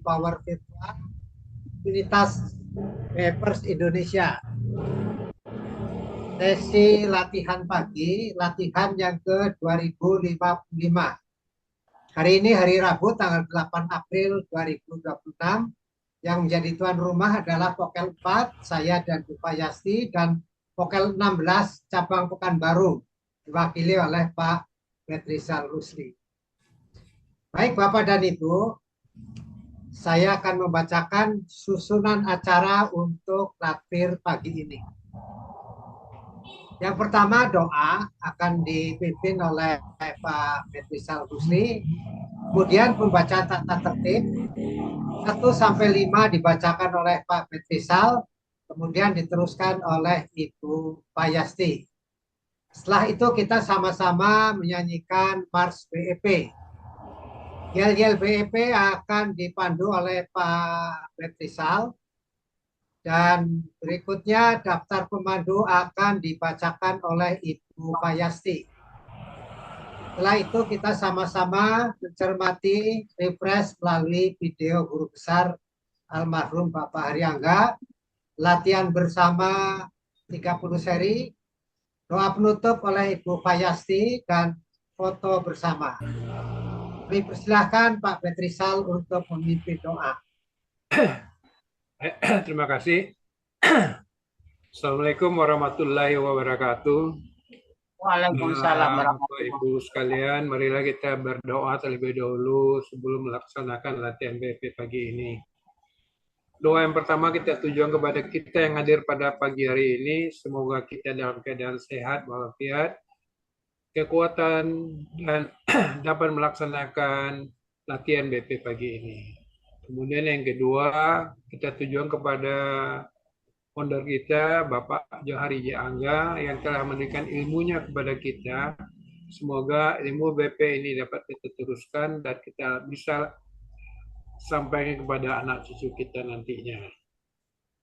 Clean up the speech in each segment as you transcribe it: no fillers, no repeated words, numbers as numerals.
Power Virtual Komunitas Vapers Indonesia. Sesi latihan pagi, latihan yang ke 2055. Hari ini hari Rabu tanggal 8 April 2026. Yang menjadi tuan rumah adalah Pokel 4, saya dan Bu Yasti, dan Pokel 16 cabang Pekanbaru diwakili oleh Pak Petrizal Rusli. Baik Bapak dan Ibu, saya akan membacakan susunan acara untuk takbir pagi ini. Yang pertama doa akan dipimpin oleh Pak Petrizal Rusli, kemudian pembacaan tata tertib 1 sampai 5 dibacakan oleh Pak Petrizal, kemudian diteruskan oleh Ibu Payasti. Setelah itu kita sama-sama menyanyikan Mars BEP. Yel-yel BEP akan dipandu oleh Pak Petrizal, dan berikutnya daftar pemandu akan dibacakan oleh Ibu Payasti. Setelah itu kita sama-sama mencermati refresh melalui video guru besar almarhum Bapak Haryangga, latihan bersama 30 seri, doa penutup oleh Ibu Payasti, dan foto bersama. Kami persilahkan Pak Petrizal untuk memimpin doa. Terima kasih. Assalamualaikum warahmatullahi wabarakatuh. Waalaikumsalam Bapak Ibu sekalian, marilah kita berdoa terlebih dahulu sebelum melaksanakan latihan BP pagi ini. Doa yang pertama kita tujuan kepada kita yang hadir pada pagi hari ini. Semoga kita dalam keadaan sehat walafiat, kekuatan, dan dapat melaksanakan latihan BP pagi ini. Kemudian yang kedua, kita tujuan kepada founder kita, Bapak Johari J. Angga, yang telah memberikan ilmunya kepada kita. Semoga ilmu BP ini dapat kita teruskan dan kita bisa sampaikan kepada anak cucu kita nantinya.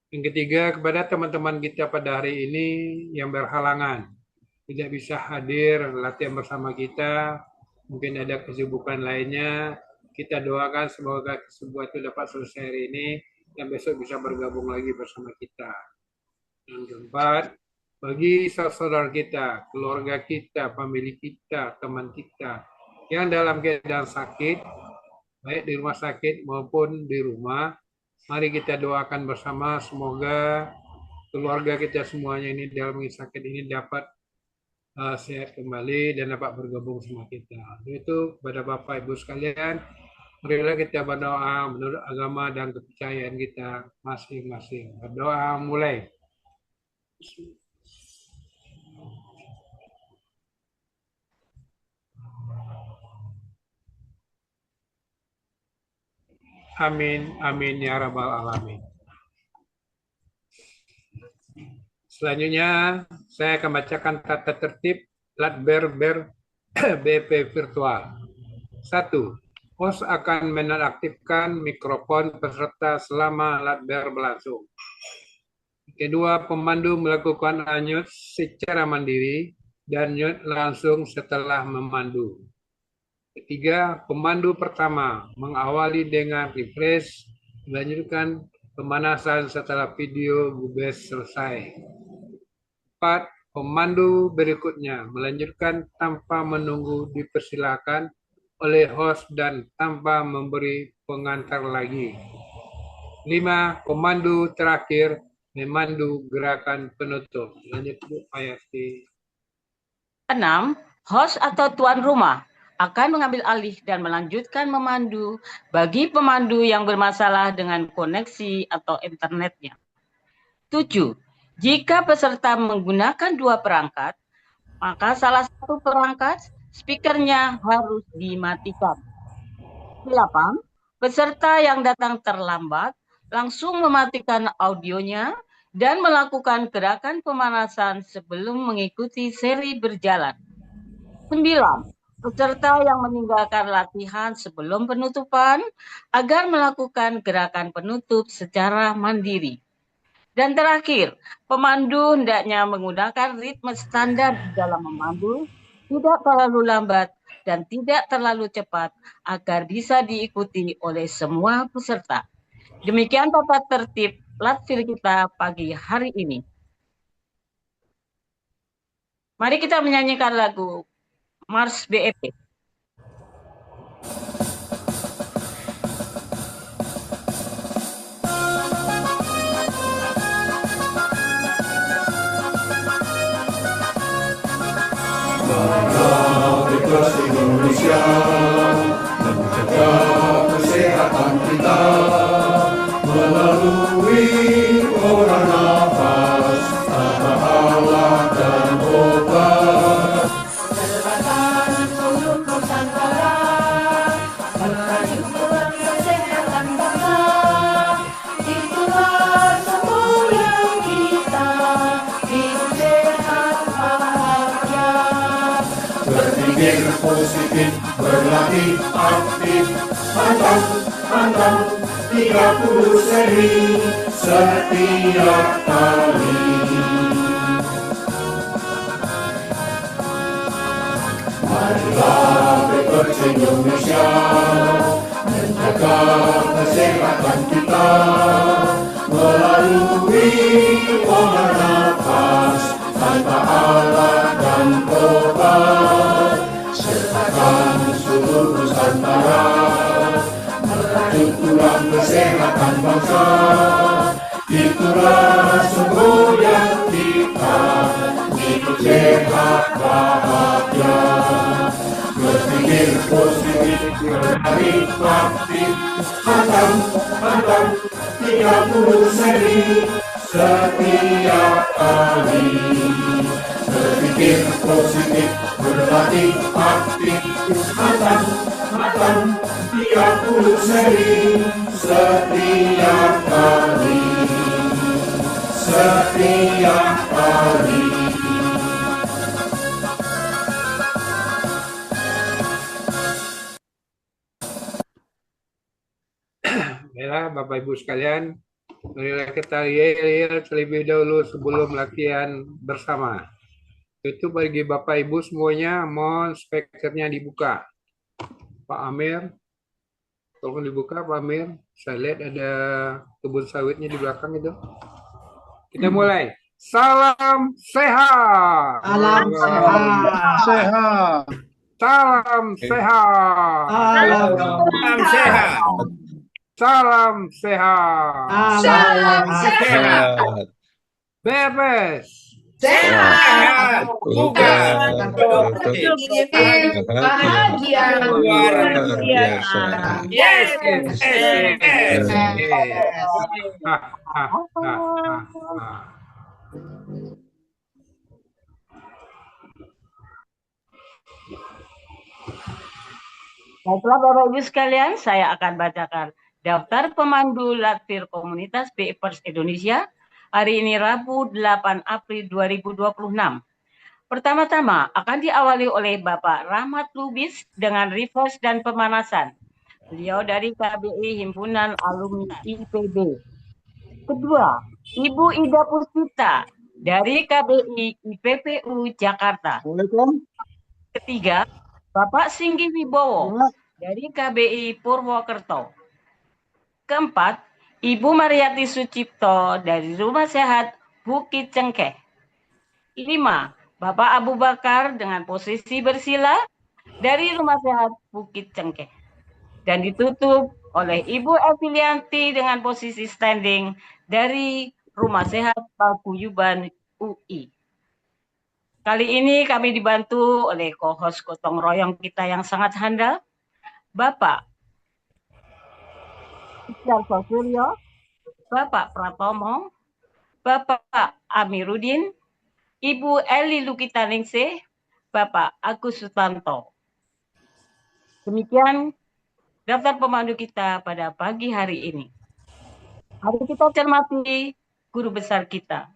Yang ketiga, kepada teman-teman kita pada hari ini yang berhalangan, tidak bisa hadir latihan bersama kita, mungkin ada kesibukan lainnya, kita doakan semoga kesibukan itu dapat selesai hari ini dan besok bisa bergabung lagi bersama kita. Yang keempat, bagi saudara kita, keluarga kita, famili kita, teman kita yang dalam keadaan sakit, baik di rumah sakit maupun di rumah, mari kita doakan bersama semoga keluarga kita semuanya ini dalam sakit ini dapat sehat kembali dan dapat bergabung sama kita. Itu kepada Bapak Ibu sekalian, marilah kita berdoa menurut agama dan kepercayaan kita masing-masing. Berdoa mulai. Amin, amin ya rabbal alamin. Selanjutnya, saya akan bacakan tata tertib Latber BP virtual. 1. Host akan menonaktifkan mikrofon peserta selama Latber berlangsung. Kedua, pemandu melakukan unmute secara mandiri dan mute langsung setelah memandu. Ketiga, pemandu pertama mengawali dengan refresh, melanjutkan pemanasan setelah video Gubes selesai. 4. Pemandu berikutnya melanjutkan tanpa menunggu dipersilakan oleh host dan tanpa memberi pengantar lagi. 5. Pemandu terakhir memandu gerakan penutup. Lanjut Bu Payasti. 6. Host atau tuan rumah akan mengambil alih dan melanjutkan memandu bagi pemandu yang bermasalah dengan koneksi atau internetnya. 7. Jika peserta menggunakan dua perangkat, maka salah satu perangkat speakernya harus dimatikan. 8. Peserta yang datang terlambat langsung mematikan audionya dan melakukan gerakan pemanasan sebelum mengikuti seri berjalan. 9. Peserta yang meninggalkan latihan sebelum penutupan agar melakukan gerakan penutup secara mandiri. Dan terakhir, pemandu hendaknya menggunakan ritme standar dalam memandu, tidak terlalu lambat dan tidak terlalu cepat agar bisa diikuti oleh semua peserta. Demikian tata tertib Latvir kita pagi hari ini. Mari kita menyanyikan lagu Mars BEP. Marilah Indonesia menjaga kesehatan kita melalui orang nafas, tanpa alat dan obat. Kesehatan seluruh Nusantara, merajukan kesehatan bangsa, itulah semboyan kita, hidup sehat bahagia. Berpikir positif, berlatih aktif, hantam 30 seri setiap kali. Marilah BPRS Indonesia menjaga kesehatan kita melalui pola nafas tanpa alat dan obat. Sertakan seluruh Nusantara merajut tulang kesehatan bangsa, itulah semboyan kita, hidup sehat bahagia. Berpikir positif, berlari aktif, hantam 30 seri setiap kali. Berpikir positif, berlatih aktif, hantam 30 seri setiap kali. Setiap kali. Baiklah Bapak Ibu sekalian, marilah kita yel terlebih dahulu sebelum latihan bersama. Itu bagi Bapak Ibu semuanya, mohon speakernya dibuka. Pak Amir, tolong dibuka Pak Amir. Saya lihat ada kebun sawitnya di belakang itu. Kita mulai. Salam sehat. Salam sehat. Sehat. Salam sehat. Salam sehat. Salam sehat. Salam sehat. Bebas. Sehat. Bukan. Bahagia. Luar biasa. Yes. Baiklah Bapak Ibu sekalian, saya akan bacakan daftar pemandu Latvir Komunitas BPRS Indonesia hari ini Rabu 8 April 2026. Pertama-tama akan diawali oleh Bapak Rahmat Lubis dengan refresh dan pemanasan. Beliau dari KBI Himpunan Alumni IPB. Kedua, Ibu Ida Puspita dari KBI IPPU Jakarta. Ketiga, Bapak Singgi Wibowo dari KBI Purwokerto. Keempat, Ibu Mariati Sucipto dari Rumah Sehat Bukit Cengkeh. 5. Bapak Abu Bakar dengan posisi bersila dari Rumah Sehat Bukit Cengkeh. Dan ditutup oleh Ibu Evilianti dengan posisi standing dari Rumah Sehat Paguyuban UI. Kali ini kami dibantu oleh co-host gotong royong kita yang sangat handal, Bapak Iqbal Suryo, Bapak Pratomo, Bapak Amiruddin, Ibu Eli Lukitaningsih, Bapak Agus Sutanto. Demikian daftar pemandu kita pada pagi hari ini. Mari kita cermati guru besar kita.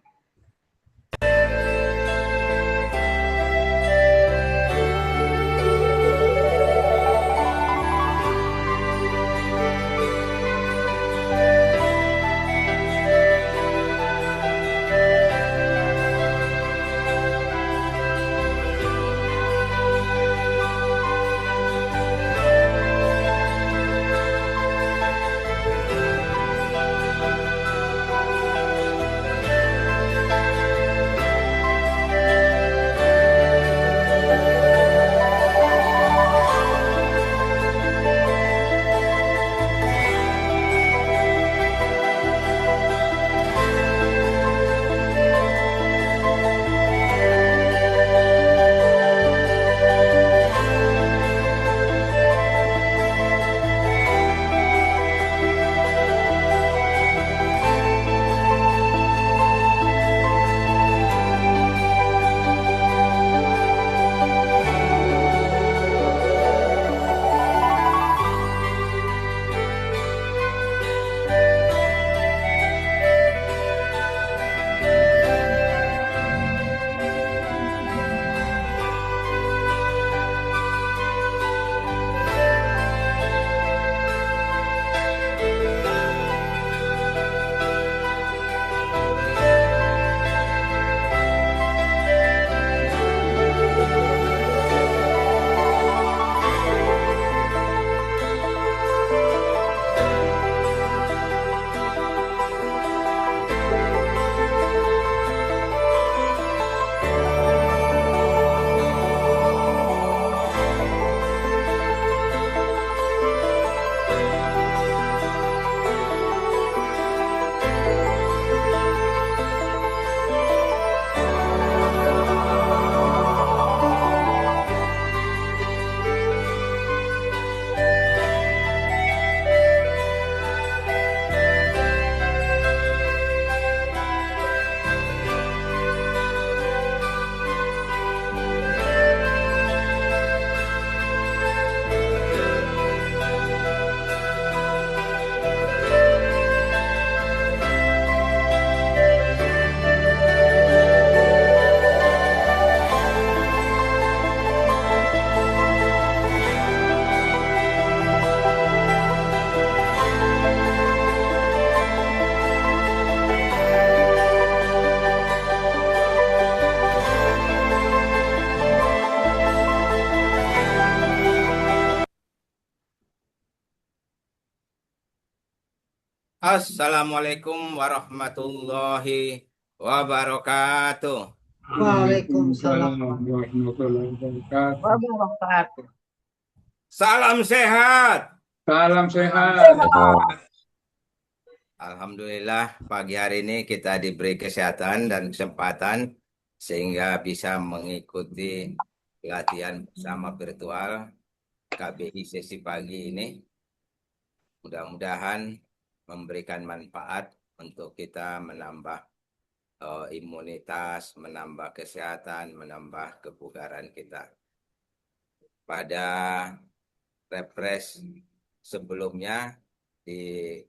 Assalamualaikum warahmatullahi wabarakatuh. Waalaikumsalam. warahmatullahi wabarakatuh. Wabarakatuh. Salam sehat. Salam sehat. Alhamdulillah pagi hari ini kita diberi kesehatan dan kesempatan sehingga bisa mengikuti latihan bersama virtual KBI sesi pagi ini. Mudah-mudahan memberikan manfaat untuk kita menambah imunitas, menambah kesehatan, menambah kebugaran kita. Pada refresh sebelumnya di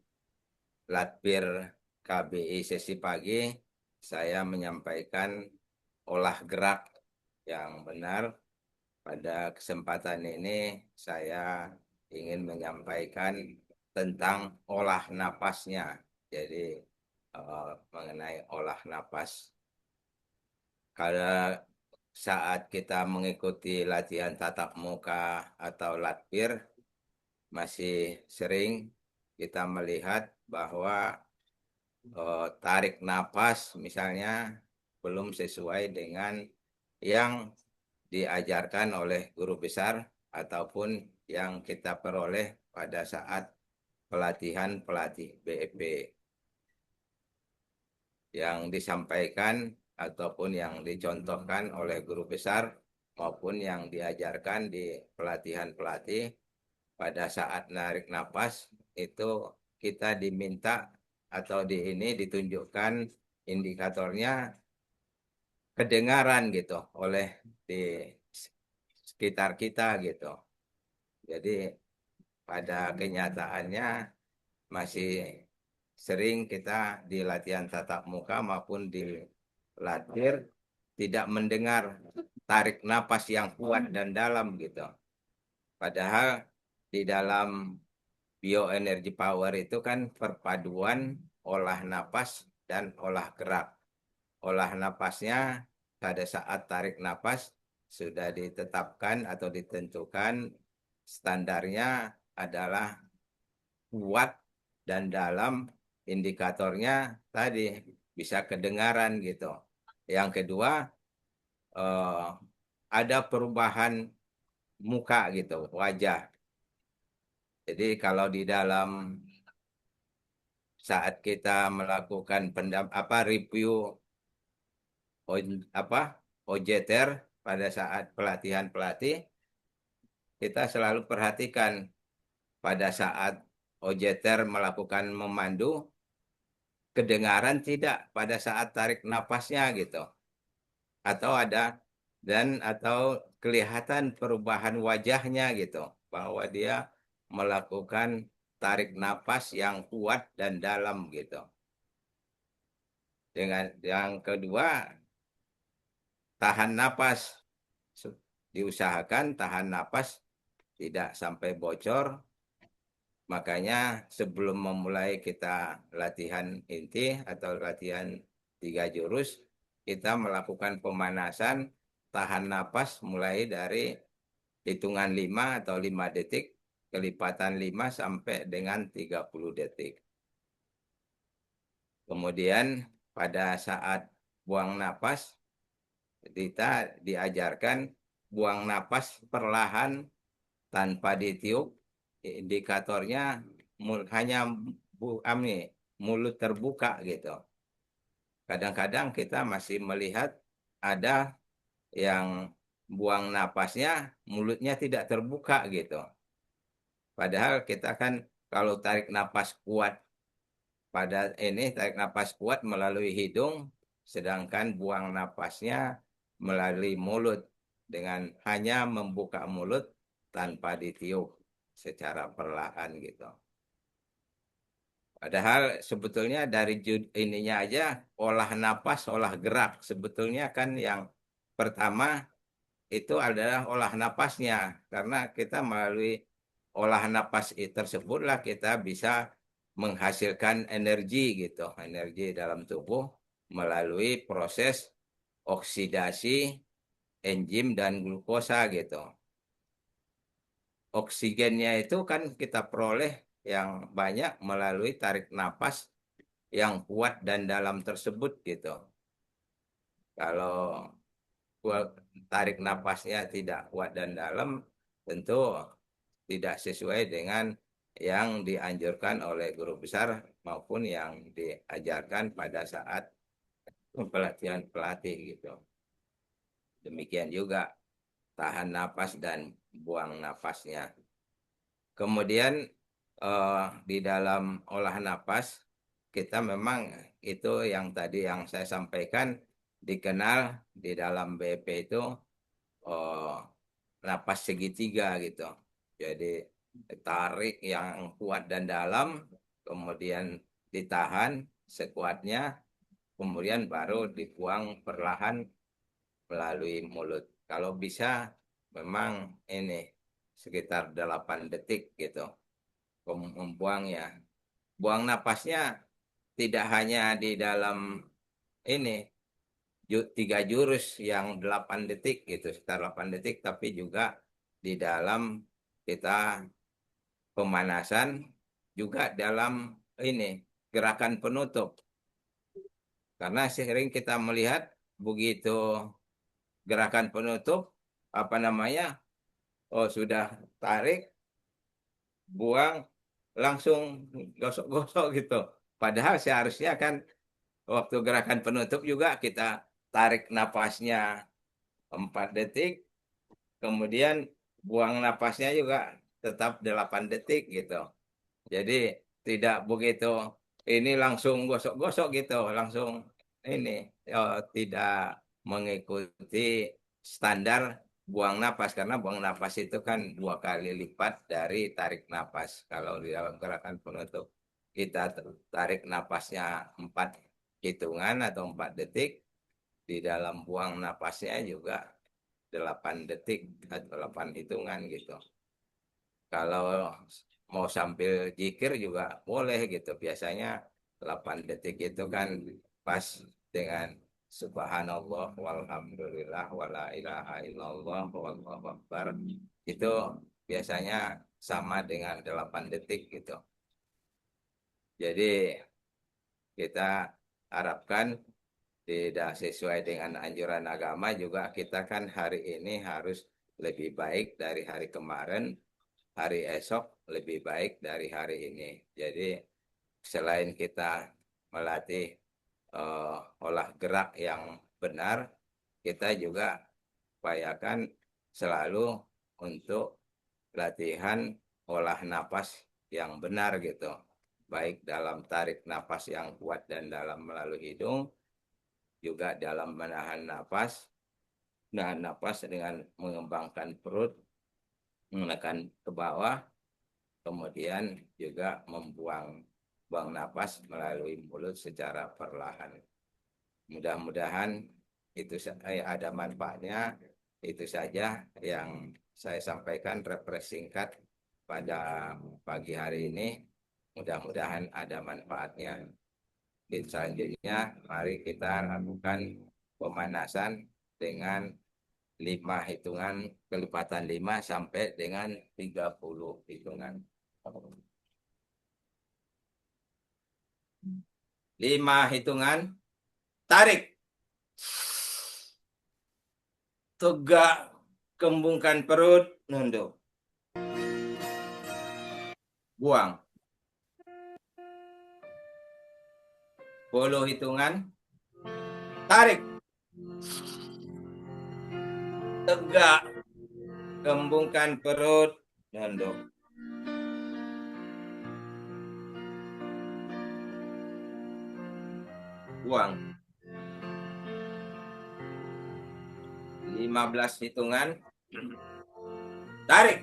Latbir KBI sesi pagi, saya menyampaikan olah gerak yang benar. Pada kesempatan ini saya ingin menyampaikan tentang olah napasnya. Jadi mengenai olah napas. Kalau saat kita mengikuti latihan tatap muka atau latbir, masih sering kita melihat bahwa tarik napas misalnya belum sesuai dengan yang diajarkan oleh guru besar ataupun yang kita peroleh pada saat pelatihan pelatih BEP. Yang disampaikan ataupun yang dicontohkan oleh guru besar maupun yang diajarkan di pelatihan pelatih pada saat narik napas itu kita diminta atau di ini ditunjukkan indikatornya kedengaran gitu oleh di sekitar kita gitu. Jadi pada kenyataannya masih sering kita di latihan tatap muka maupun di latbir tidak mendengar tarik napas yang kuat dan dalam gitu. Padahal di dalam bioenergy power itu kan perpaduan olah napas dan olah gerak. Olah napasnya pada saat tarik napas sudah ditetapkan atau ditentukan standarnya adalah kuat dan dalam, indikatornya tadi bisa kedengaran gitu. Yang kedua ada perubahan muka gitu, wajah. Jadi kalau di dalam saat kita melakukan review OJTR pada saat pelatihan pelatih, kita selalu perhatikan pada saat OJTR melakukan memandu, kedengaran tidak pada saat tarik napasnya gitu. Atau atau kelihatan perubahan wajahnya gitu. Bahwa dia melakukan tarik napas yang kuat dan dalam gitu. Dengan yang kedua, tahan napas. Diusahakan tahan napas tidak sampai bocor. Makanya sebelum memulai kita latihan inti atau latihan 3 jurus, kita melakukan pemanasan tahan napas mulai dari hitungan 5 atau 5 detik, kelipatan 5 sampai dengan 30 detik. Kemudian pada saat buang napas, kita diajarkan buang napas perlahan tanpa ditiup. Indikatornya hanya mulut terbuka gitu. Kadang-kadang kita masih melihat ada yang buang napasnya mulutnya tidak terbuka gitu. Padahal kita kan kalau tarik napas kuat tarik napas kuat melalui hidung, sedangkan buang napasnya melalui mulut dengan hanya membuka mulut tanpa ditiup secara perlahan gitu. Padahal sebetulnya dari ininya aja olah napas, olah gerak. Sebetulnya kan yang pertama itu adalah olah napasnya. Karena kita melalui olah napas tersebutlah kita bisa menghasilkan energi gitu. Energi dalam tubuh melalui proses oksidasi enzim dan glukosa gitu. Oksigennya itu kan kita peroleh yang banyak melalui tarik napas yang kuat dan dalam tersebut gitu. Kalau tarik napasnya tidak kuat dan dalam, tentu tidak sesuai dengan yang dianjurkan oleh guru besar maupun yang diajarkan pada saat pelatihan pelatih gitu. Demikian juga tahan napas dan buang napasnya. Kemudian di dalam olah napas kita memang itu yang tadi yang saya sampaikan dikenal di dalam BP itu napas segitiga gitu. Jadi tarik yang kuat dan dalam, kemudian ditahan sekuatnya, kemudian baru dibuang perlahan melalui mulut. Kalau bisa memang ini sekitar 8 detik gitu membuangnya. Buang napasnya tidak hanya di dalam ini 3 jurus yang 8 detik gitu, sekitar 8 detik, tapi juga di dalam kita pemanasan, juga dalam ini gerakan penutup. Karena sering kita melihat begitu gerakan penutup, sudah tarik, buang, langsung gosok-gosok gitu. Padahal seharusnya kan waktu gerakan penutup juga kita tarik napasnya 4 detik, kemudian buang napasnya juga tetap 8 detik gitu. Jadi tidak begitu ini langsung gosok-gosok gitu, langsung ini tidak mengikuti standar buang napas, karena buang napas itu kan 2 kali lipat dari tarik napas. Kalau di dalam gerakan penutup kita tarik napasnya 4 hitungan atau 4 detik, di dalam buang napasnya juga 8 detik atau 8 hitungan gitu. Kalau mau sambil zikir juga boleh gitu. Biasanya 8 detik itu kan pas dengan subhanallah walhamdulillah wala ilaha illallah wallahu akbar. Itu biasanya sama dengan 8 detik gitu. Jadi kita harapkan tidak sesuai dengan anjuran agama juga, kita kan hari ini harus lebih baik dari hari kemarin, hari esok lebih baik dari hari ini. Jadi selain kita melatih olah gerak yang benar, kita juga upayakan selalu untuk latihan olah napas yang benar gitu. Baik dalam tarik napas yang kuat dan dalam melalui hidung, juga dalam menahan napas dengan mengembangkan perut, menekan ke bawah, kemudian juga buang napas melalui mulut secara perlahan. Mudah-mudahan itu ada manfaatnya. Itu saja yang saya sampaikan refresh singkat pada pagi hari ini. Mudah-mudahan ada manfaatnya. Selanjutnya, mari kita lakukan pemanasan dengan 5 hitungan, kelipatan 5 sampai dengan 30 hitungan. 5 hitungan, tarik. Tegak, kembungkan perut, nunduk. Buang. 10 hitungan, tarik. Tegak, kembungkan perut, nunduk. Buang. 15 hitungan, tarik.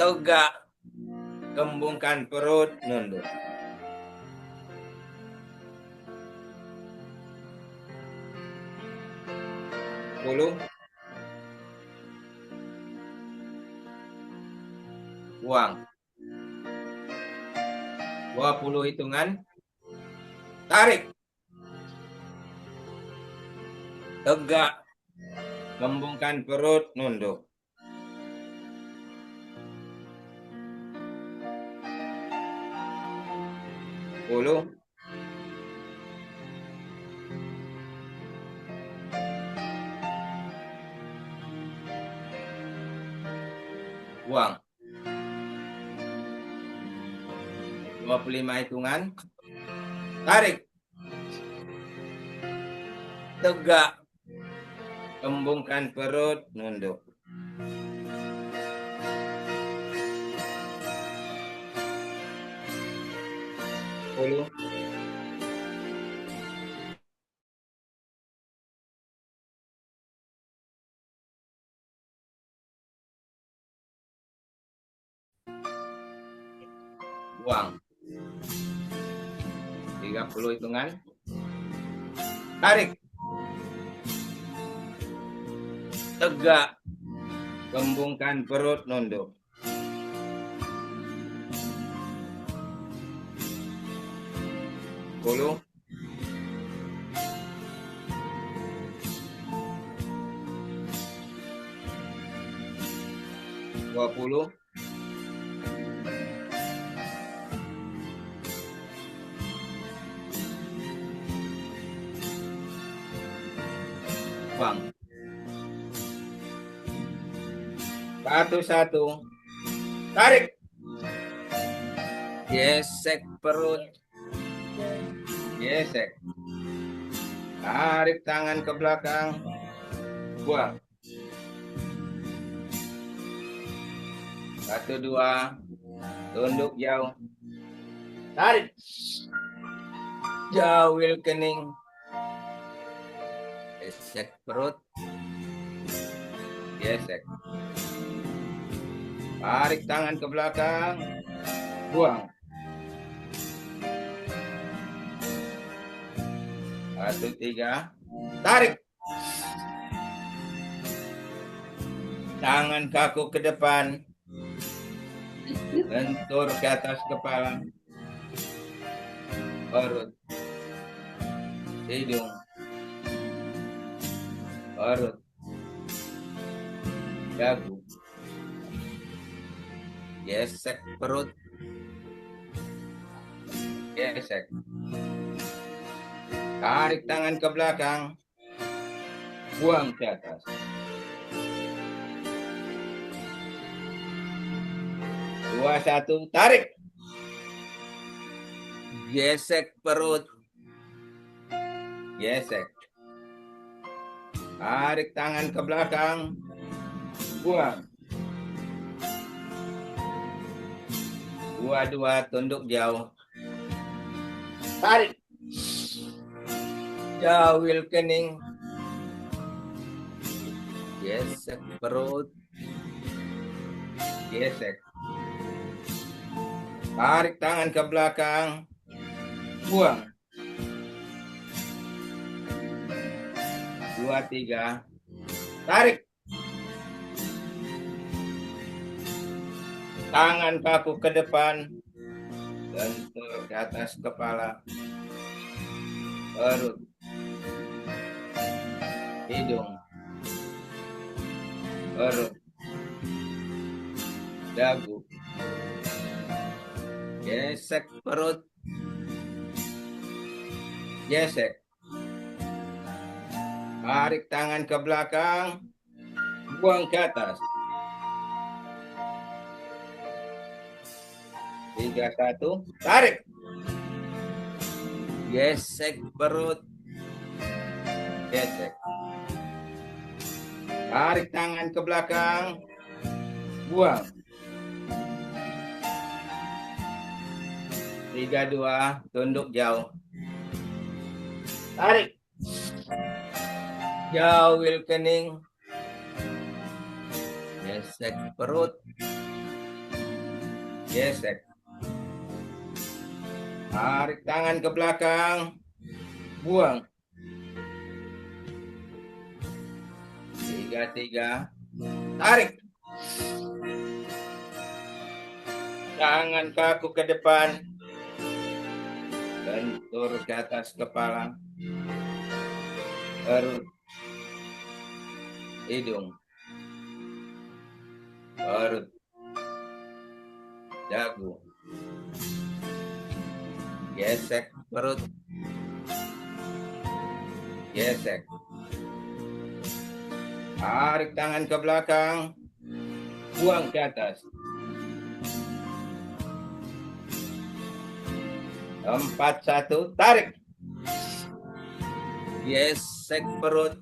Tegak, kembungkan perut, nunduk. 10. Buang. 20 hitungan, tarik. Tegak, kembungkan perut, nunduk. 10. Buang. 25 hitungan. Tarik. Tegak. Kembungkan perut, nunduk. Puluh. Buang. 30 hitungan. Tarik. Tegak. Kembungkan perut, nunduk. Puluh. Dua puluh. Buang. Satu. Tarik. Gesek perut. Gesek. Tarik tangan ke belakang. Buang. 1, 2. Tunduk jauh. Tarik. Jauhil kening. Gesek perut. Gesek. Tarik tangan ke belakang. Buang. 1, 3. Tarik. Tangan kaku ke depan. Lentur ke atas kepala. Perut. Hidung. Perut. Dagu. Gesek perut. Gesek. Tarik tangan ke belakang. Buang ke atas. Dua, satu. Tarik. Gesek perut. Gesek. Tarik tangan ke belakang. Buang. 2, tunduk jauh. Tarik. Jauhil kening. Gesek perut. Gesek. Tarik tangan ke belakang. Buang. 2, 3. Tarik. Tangan kaku ke depan. Lentur ke atas kepala. Perut. Hidung. Perut. Dagu. Gesek perut. Gesek. Tarik tangan ke belakang. Buang ke atas. 3, 1. Tarik. Gesek perut. Gesek. Tarik tangan ke belakang. Buang. 3, 2. Tunduk jauh. Tarik. Jauhil kening. Gesek perut. Gesek. Tarik tangan ke belakang. Buang. 3, 3. Tarik. Tangan kaku ke depan. Lentur ke atas kepala. Perut. Hidung. Perut. Dagu. Gesek perut. Gesek. Tarik tangan ke belakang. Buang ke atas. 4-1. Tarik. Gesek perut.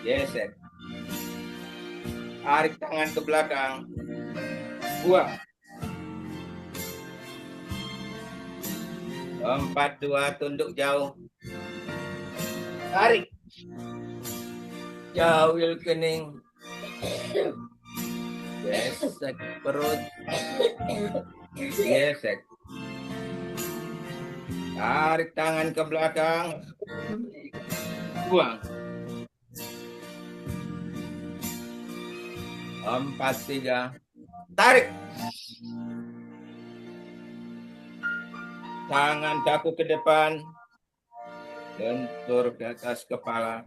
Gesek. Tarik tangan ke belakang. Buang. 4-2. Tunduk jauh. Tarik. Jauhil kening. Gesek perut. Gesek. Tarik tangan ke belakang. Buang. 4-3. Tarik. Tangan kaku ke depan. Lentur ke atas kepala.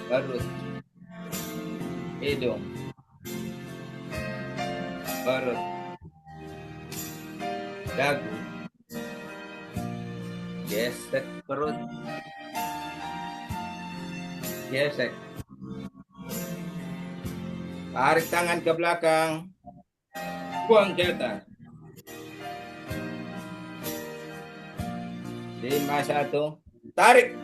Perut. Hidung. Perut. Dagu. Gesek perut. Gesek. Tarik tangan ke belakang. Buang ke atas. 5-1. Tarik.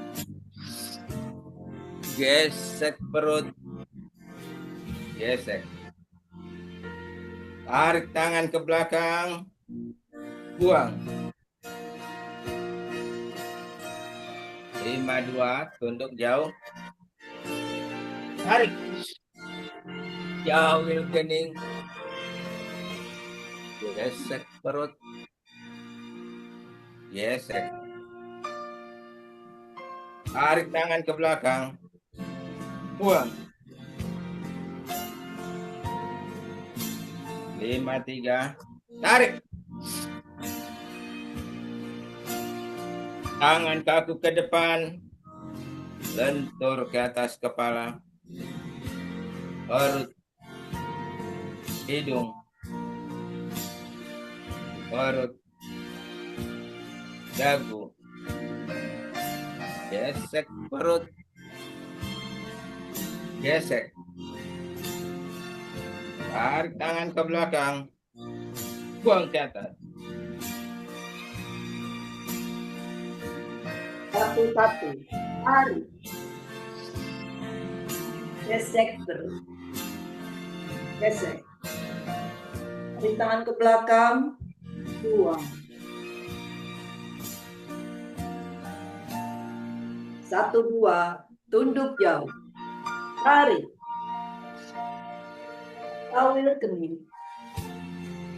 Gesek perut. Gesek. Tarik tangan ke belakang. Buang. 5-2. Tunduk jauh. Tarik. Jauhil kening. Gesek perut. Gesek. Tarik tangan ke belakang. Buang. 5-3. Tarik. Tangan kaku ke depan. Lentur ke atas kepala. Perut. Hidung. Perut. Dagu. Gesek perut. Gesek. Tarik tangan ke belakang. Buang ke atas. 1-1. Tarik. Gesek perut. Gesek. Tarik tangan ke belakang. Buang. 1-2. Tunduk jauh. Tarik. Jauhil kening.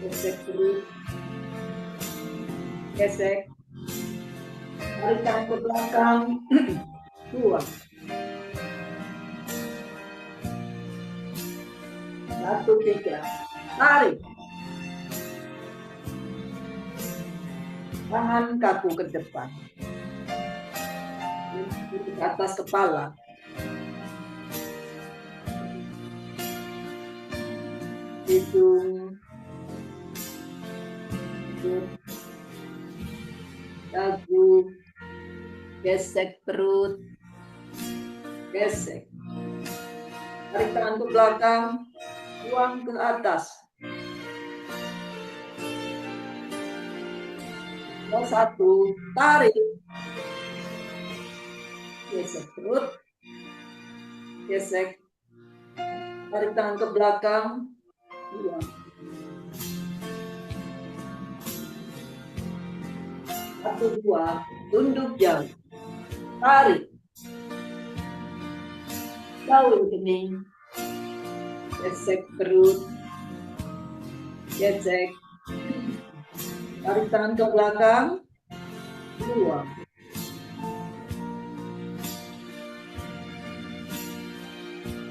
Gesek perut. Gesek. Tarik tangan ke belakang. Buang. 1-3. Tarik. Tangan kaku ke depan. Ke atas kepala. Hidung. Dagu. Gesek perut. Gesek. Tarik tangan ke belakang. Buang ke atas. 1. Tarik. Gesek perut. Gesek. Tarik tangan ke belakang. Buang. 1-2. Tunduk jauh. Tarik. Jauhil kening. Gesek perut. Gesek. Tarik tangan ke belakang. Buang.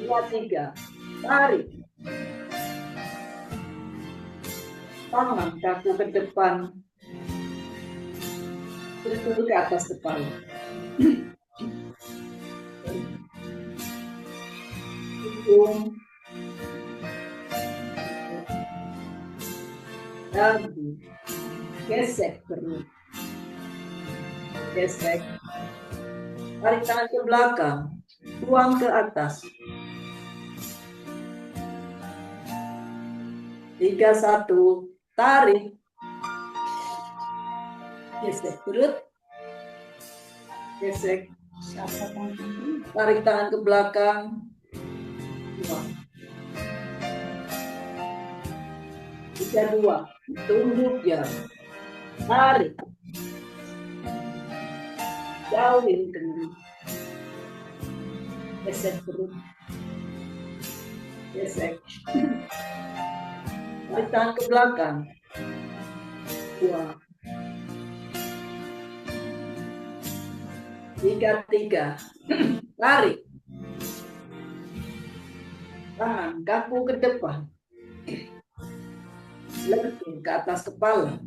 2-3. Tarik. Tangan kaku ke depan. Terus ke atas kepala. Hidung. Dagu. Gesek perut. Gesek. Tarik tangan ke belakang. Tuang ke atas. 3-1. Tarik. Gesek perut. Gesek. Tarik tangan ke belakang. Tuang. 3-2. Tunduk ya. Tarik. Jauhin kening. Gesek perut. Gesek. Tarik tangan ke belakang. Dua. 3-3. Tarik. Tangan kaku ke depan. Lentung ke atas kepala.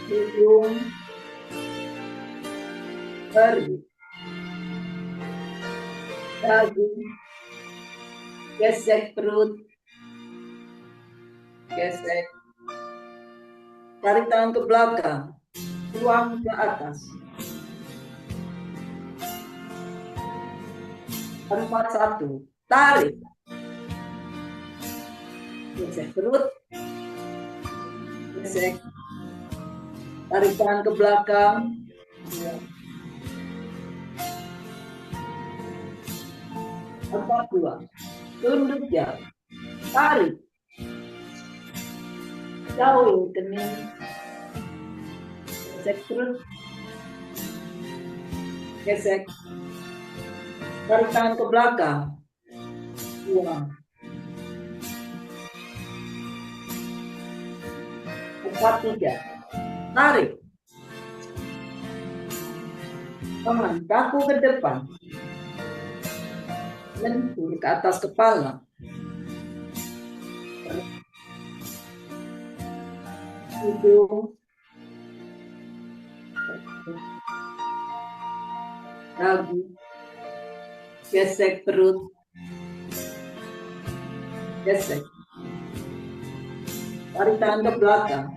Hidung. Perut. Dagu. Gesek perut. Gesek. Tarik tangan ke belakang. Tuang ke atas. 4-1. Tarik. Gesek perut. Gesek. Tarik tangan ke belakang. 4-2. Tunduk jauh. Tarik. Jauh kening. Gesek perut. Gesek. Tarik tangan ke belakang. Buang. 4-3. Tarik. Tangan kaku ke depan. Lentur ke atas kepala. Hidung. Dagu. Gesek perut. Gesek. Tarik tangan ke belakang.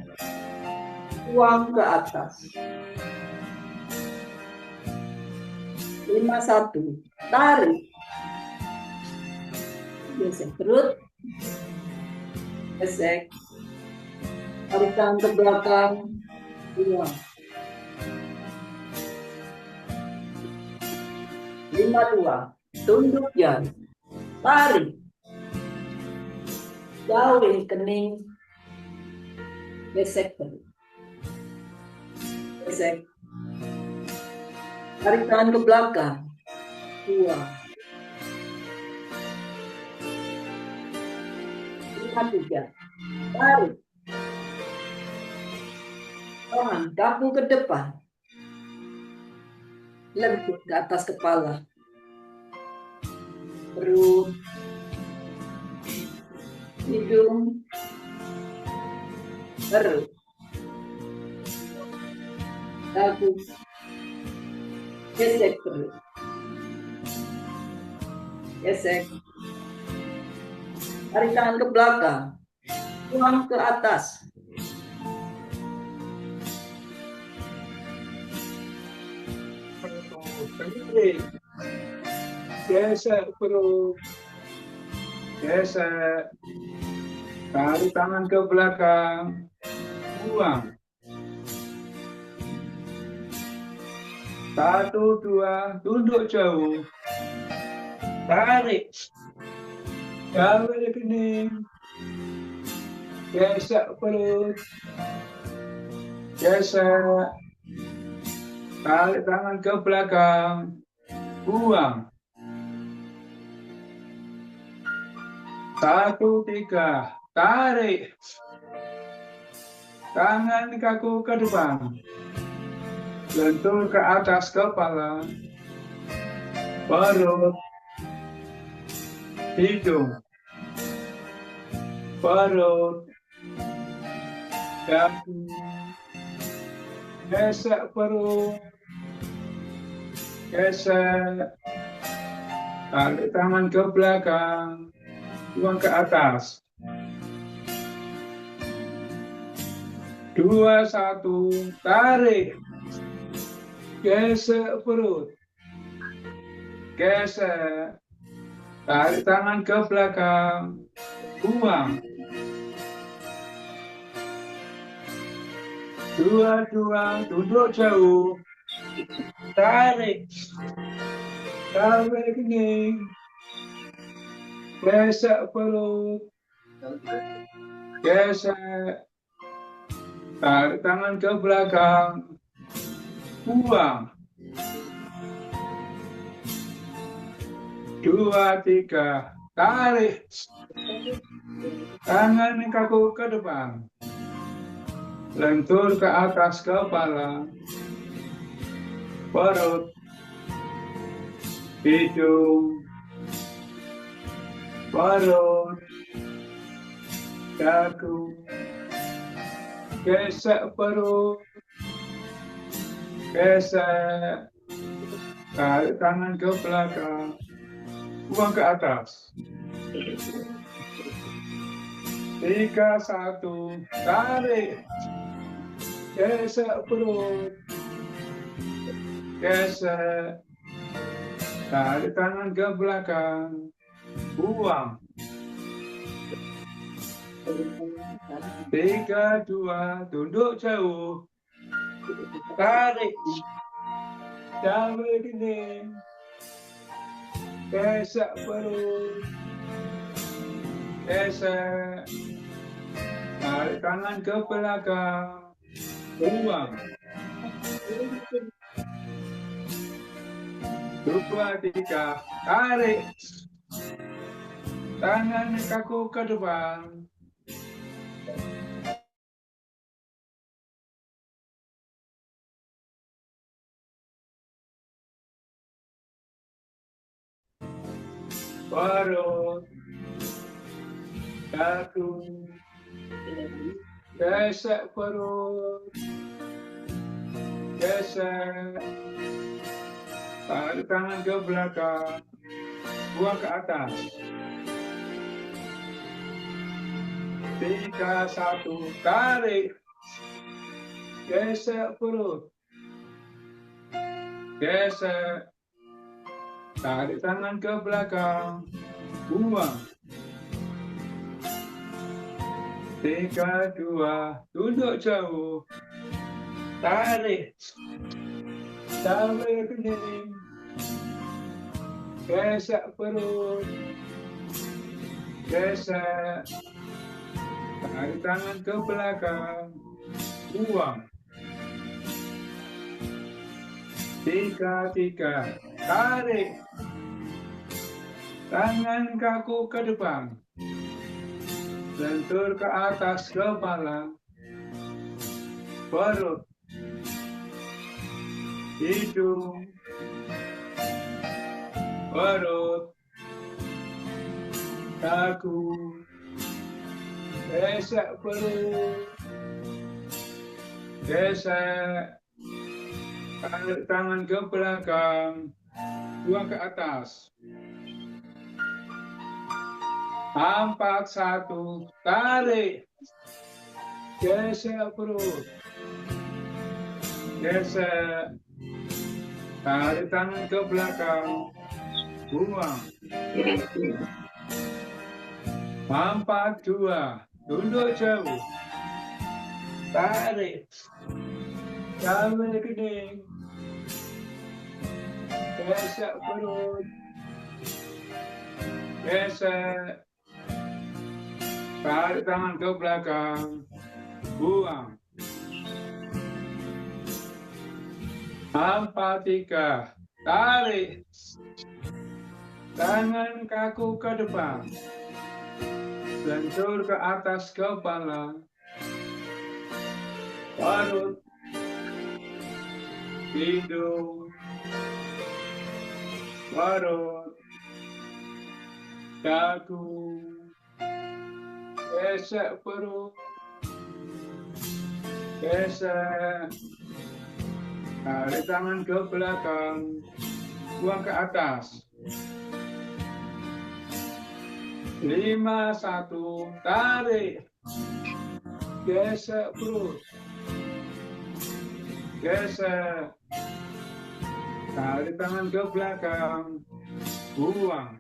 Tuang ke atas. 5-1. Tarik. Gesek perut. Gesek. Tarik tangan ke belakang. Tuang. 5-2. Tunduk jauh. Tarik. Jauhin kening. Gesek perut. Gesek. Tarik tangan ke belakang. Tuang. 5-3. Tarik. Tangan kaku ke depan. Lentur ke atas kepala. Perut. Hidung. Perut. Dagu. Gesek perut. Gesek. Tarik tangan ke belakang. Tuang ke atas. Gesek perut. Gesek. Tarik tangan ke belakang. Buang. 1-2. Tunduk jauh. Tarik. Jauh dari kening. Gesek perut. Gesek. Tarik tangan ke belakang. Buang. 1-3. Tarik. Tangan kaku ke depan. Lentur ke atas kepala. Perut. Hidung. Perut. Dagu. Gesek perut. Gesek. Tarik tangan ke belakang. Tuang ke atas. 2, 1, tarik. Gesek perut. Gesek. Tarik tangan ke belakang. Buang. 2, duduk jauh. Tarik. Tarik kening. Gesek perut. Gesek. Tarik tangan ke belakang. Buang. 2, 3. Tarik. Tangan kaku ke depan. Lentur ke atas kepala. Perut. Hidung. Perut. Dagu. Gesek perut. Gesek. Tarik tangan ke belakang. Buang ke atas. 3, 1. Tarik. Gesek perut. Gesek. Tarik tangan ke belakang. Buang. 3, 2. Tunduk jauh. Tarik. Tarik kening. Gesek perut. Gesek. Tarik tangan ke belakang. Buang. 2, 3. Tarik. Tangan kaku ke depan. Perut. Dagu. Gesek perut. Gesek. Tarik tangan ke belakang. Buang ke atas. 3, 1. Tarik. Gesek perut. Gesek. Tarik tangan ke belakang. Buang. 3, 2. Tunduk jauh. Tarik. Tarik kening. Gesek perut. Gesek. Tarik tangan ke belakang. Buang. 3, 3. Tarik. Tangan kaku ke depan. Lentur ke atas kepala. Perut. Hidung. Perut. Dagu. Gesek perut. Gesek. Tarik tangan ke belakang. Buang ke atas. 4, 1. Tarik. Gesek perut. Gesek. Tarik tangan ke belakang. Buang. 4, 2. Tunduk jauh. Tarik. Tarik kening. Gesek perut. Gesek. Tarik tangan ke belakang. Buang. 4, 3. Tarik. Tangan kaku ke depan. Lentur ke atas kepala. Perut. Hidung. Perut. Dagu. Gesek perut. Gesek. Tarik tangan ke belakang. Buang ke atas. 5, 1. Tarik. Gesek perut. Gesek. Tarik tangan ke belakang. Buang.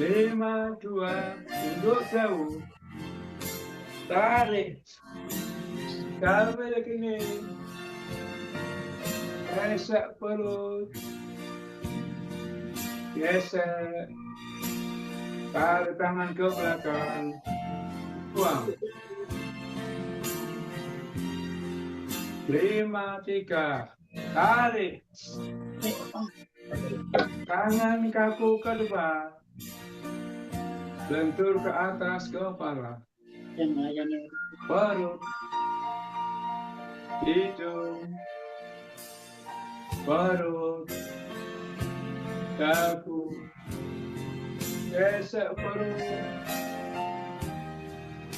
5, 2, tunduk jauh. Tarik. Sambil kini. Gesek perut. Gesek. Tarik tangan ke belakang. Buang. 5, 3. Tarik. Tangan kaku ke depan. Lentur ke atas kepala. Perut. Hidung. Perut. Dagu. Gesek perut.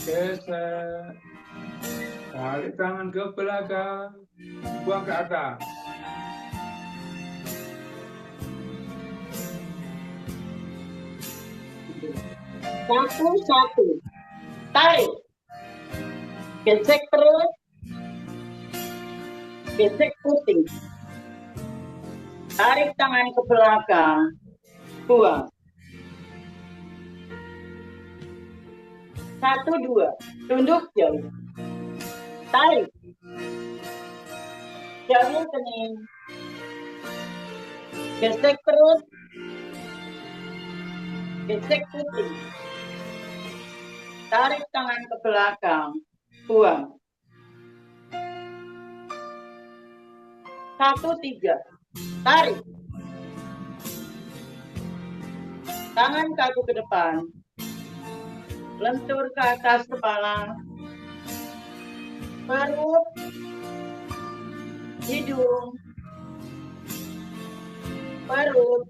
Gesek. Tarik tangan ke belakang. Buang ke atas. Satu. Tarik. Gesek perut. Gesek puting. Tarik tangan ke belakang. Buang. 1, 2. Tunduk jauh. Tarik. Jauh kening. Gesek perut. Gesek puting. Tarik tangan ke belakang. Buang. 1, 3. Tarik. Tangan kaku ke depan. Lentur ke atas kepala. Perut. Hidung. Perut.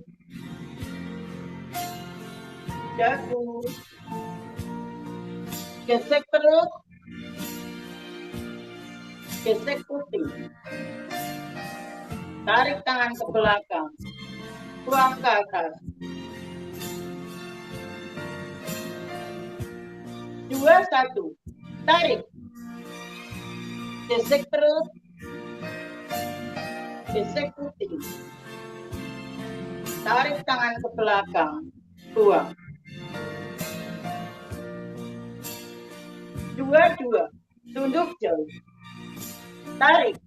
Dagu. Gesek perut. Gesek puting. Tarik tangan ke belakang. Buang ke atas. 2, 1. Tarik. Gesek perut. Gesek puting. Tarik tangan ke belakang. Buang. 2, 2. Tunduk jauh. Tarik.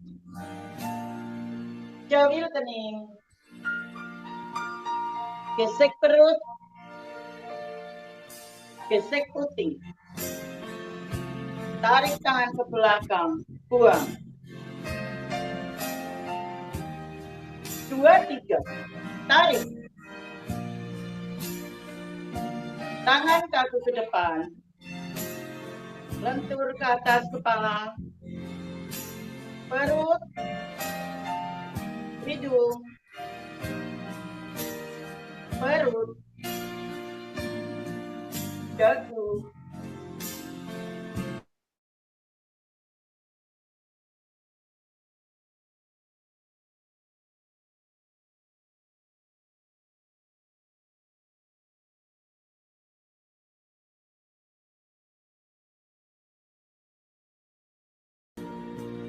Jauhil kening. Gesek perut. Gesek puting. Tarik tangan ke belakang. Buang. 2, 3. Tarik. Tangan kaku ke depan. Lentur ke atas kepala. Perut. Hidung. Perut. Dagu.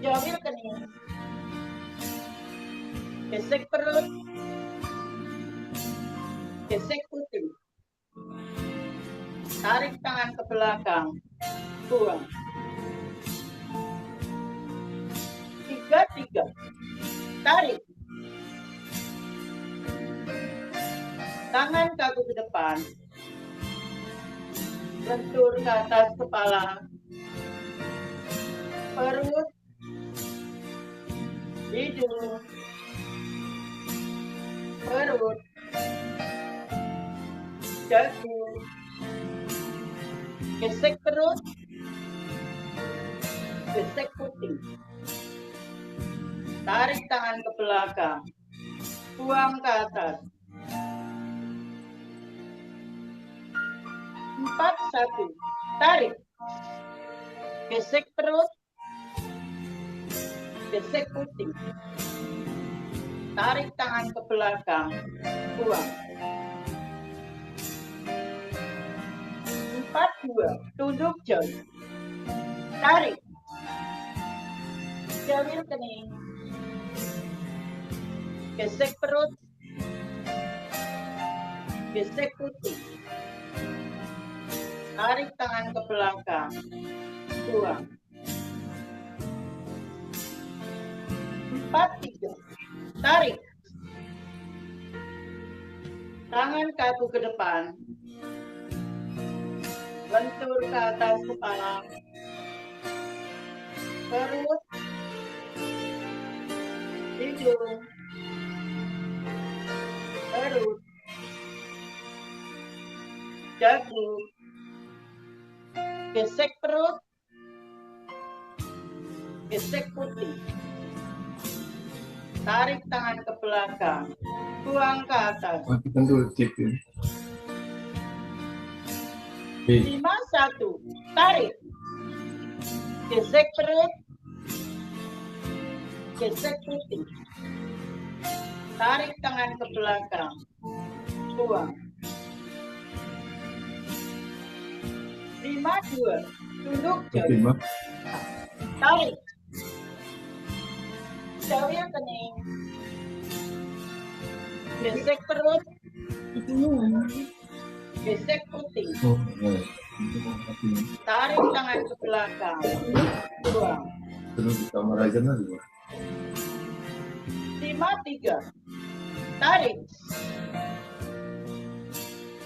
Jauhil kening. Gesek perut. Gesek puting. Tarik tangan ke belakang. Buang. 3, 3. Tarik. Tangan kaku ke depan. Lentur ke atas kepala. Perut. Hidung. Perut. Dagu. Gesek perut. Gesek puting. Tarik tangan ke belakang. Buang ke atas. 4, 1. Tarik. Gesek perut. Gesek puting. Tarik tangan ke belakang. Buang. 4, 2. tunduk jauh. Tarik. Jauhin kening. Gesek perut. Gesek putih. Tarik tangan ke belakang. Buang. 4, 3. Tarik. Tangan kaku ke depan. Lentur ke atas kepala. Perut. Hidung. Perut. Dagu. Gesek perut. Gesek putih. Tarik tangan ke belakang. Buang ke atas. Matikan dulu chip ini. 5, 1. Tarik. Gesek perut. Gesek putih. Tarik tangan ke belakang. Buang. 5, 2. Tunduk jauh. Tarik. Jauhin kening. Gesek perut. Gesek putih. Tarik tangan ke belakang. Buang. Terus di kamar aja nanti. 5, 3. Tarik.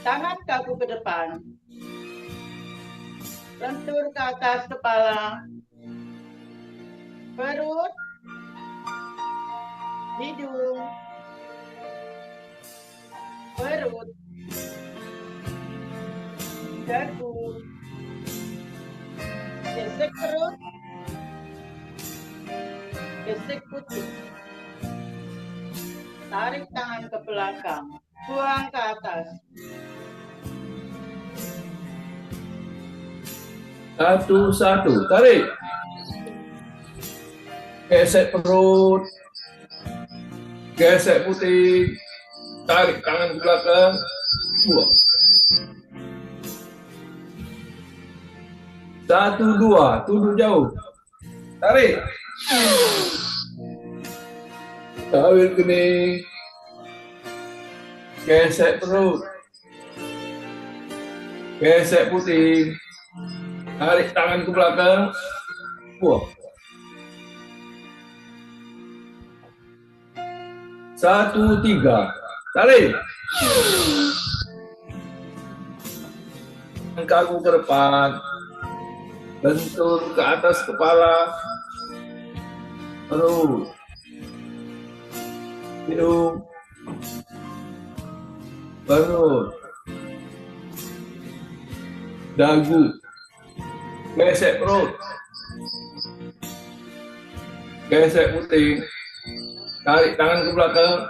Tangan kaku ke depan. Lentur ke atas kepala. Perut. Hidung. Perut. Dagu. Gesek perut. Gesek putih. Tarik tangan ke belakang. Buang ke atas. 1, 1. Tarik. Gesek perut. Gesek putih. Tarik tangan ke belakang. Buang. 1, 2. Tunduk jauh. Tarik. Tawil kening. Gesek perut. Gesek putih. Tarik tangan ke belakang. Buang. 1, 3. Tarik. Kaku ke depan. Lentur ke atas kepala. Perut. Hidung. Perut. Dagu. Gesek perut. Gesek putih. Tarik tangan ke belakang.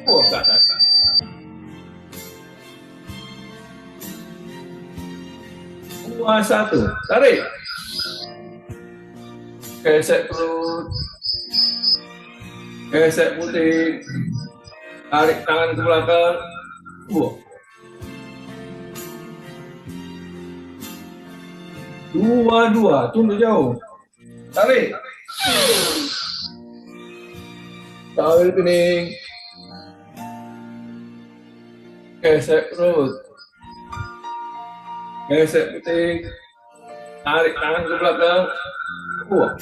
Buang ke atas. 2, 1. Tarik. Gesek perut. Gesek putih. Tarik tangan ke belakang. Buang. 2, 2. Tunduk jauh. Tarik. Tawil kening. Gesek perut. Gesek putih. Tarik tangan ke belakang. Buang.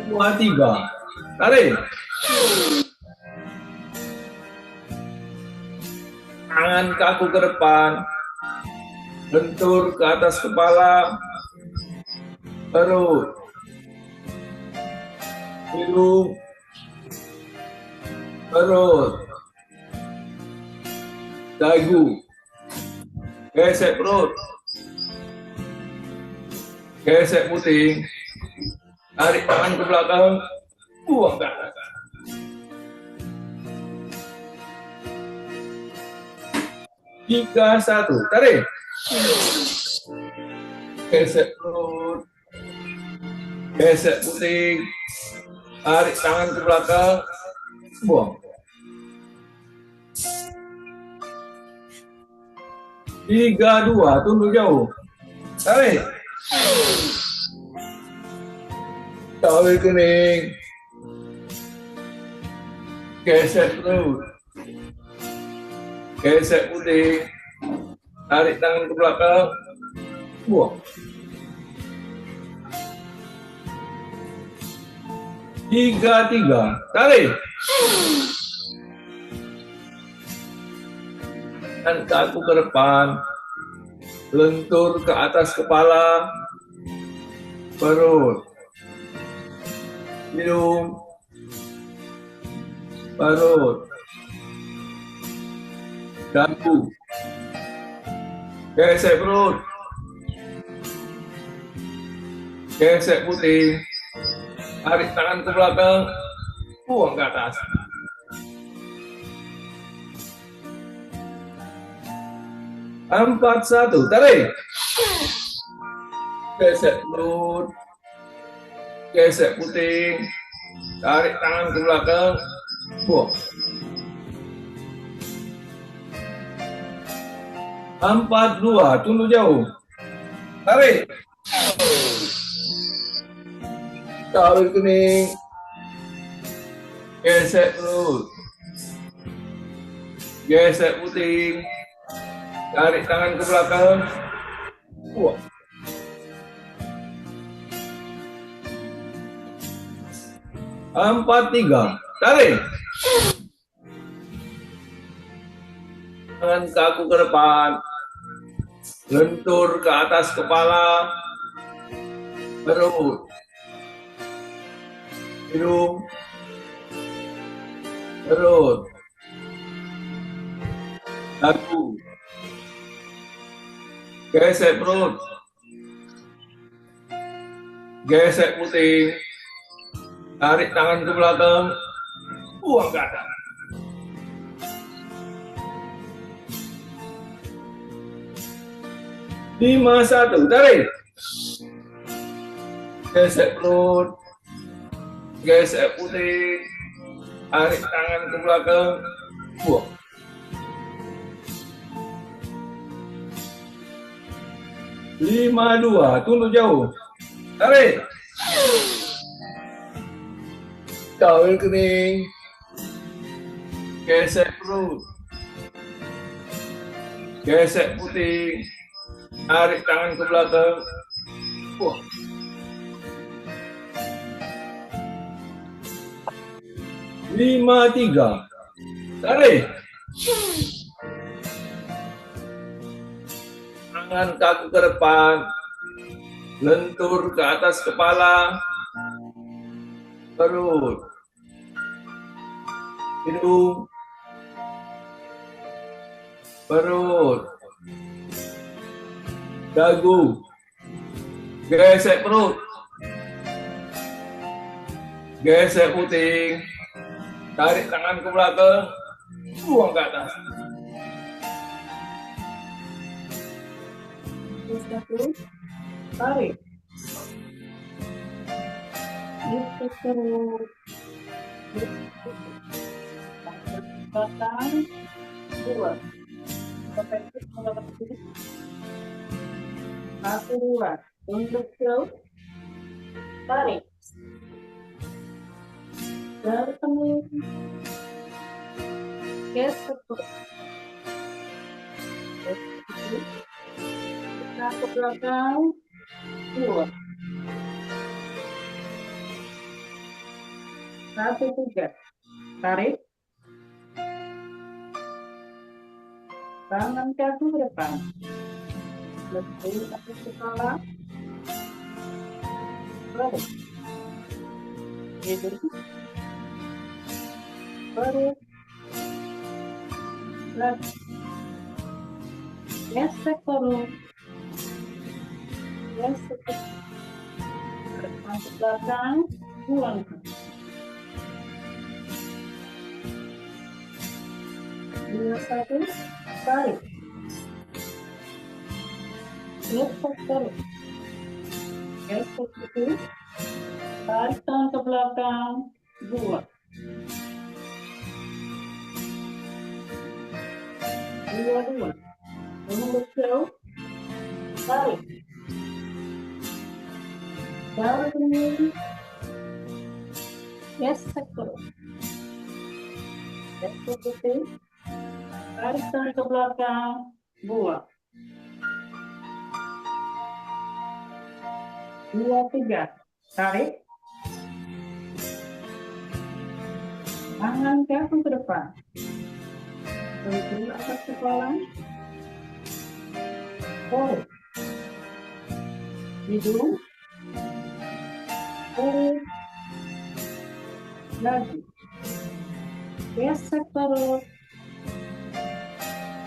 2, 3. Tarik. Tangan kaku ke depan. Lentur ke atas kepala. Perut. Hidung. Perut. Dagu. Gesek perut. Gesek putih. Tarik tangan ke belakang. Buang ke atas. 3, 1. Tarik. Gesek perut. Gesek putih. Tarik tangan ke belakang. Buang. 3-2, tunduk jauh. Tarik. Towel kuning. Gesek perut. Gesek putih. Tarik tangan ke belakang. Buang. 3-3. Tarik. Dan kaku ke depan. Lentur ke atas kepala. Perut. Hidung. Perut. Dagu. Gesek perut. Gesek putih. Tarik tangan ke belakang. Buang ke atas. Empat satu, tarik. Gesek perut. Gesek putih. Tarik tangan ke belakang. Buang. 4-2, tunduk jauh. Tarik. Towel kuning. Gesek perut. Gesek putih. Tarik tangan ke belakang. Buang. 4-3. Tarik. Tangan kaku ke depan. Lentur ke atas kepala. Perut. Hidung. Perut. Dagu. Gesek perut. Gesek putih. Tarik tangan ke belakang. Buang ke atas. 5-1, tarik. Gesek perut. Gesek putih. Tarik tangan ke belakang. Buang. 5-2, tunduk jauh. Tarik. Towel kuning. Gesek perut. Gesek putih. Tarik tangan ke belakang. Buang. 5-3. Tarik. Tangan kaku ke depan. Lentur ke atas kepala. Perut. Hidung. Perut. Dagu. Gesek perut. Gesek putih. Tarik tangan ke belakang. Buang ke atas. Tarik. Gesek perut. Belakang. Buang. Satu, dua. Untuk jauh. Tarik. Dari tengah. Gesek perut. Kita ke belakang. Dua. 1-3. Tarik. Tangan kaki ke depan. Lentur atas kepala. Perut. Hidung. Perut. Dagu. Gesek perut. Gesek perut. Depan ke belakang. Buang. 2-1. Tarik. Gesek perut. Gesek putih. Tarik tangan ke belakang. Buang. 2-2. Mundur jauh. Tarik. Tarik ini. Gesek terus. Eksekutif. Tarik tangan ke belakang. Buang. 2, 3. Tarik. Tangan kaki ke depan. Bentuk atas kepala. Tarik. Hidung. Tarik. Lagi. Gesek terus.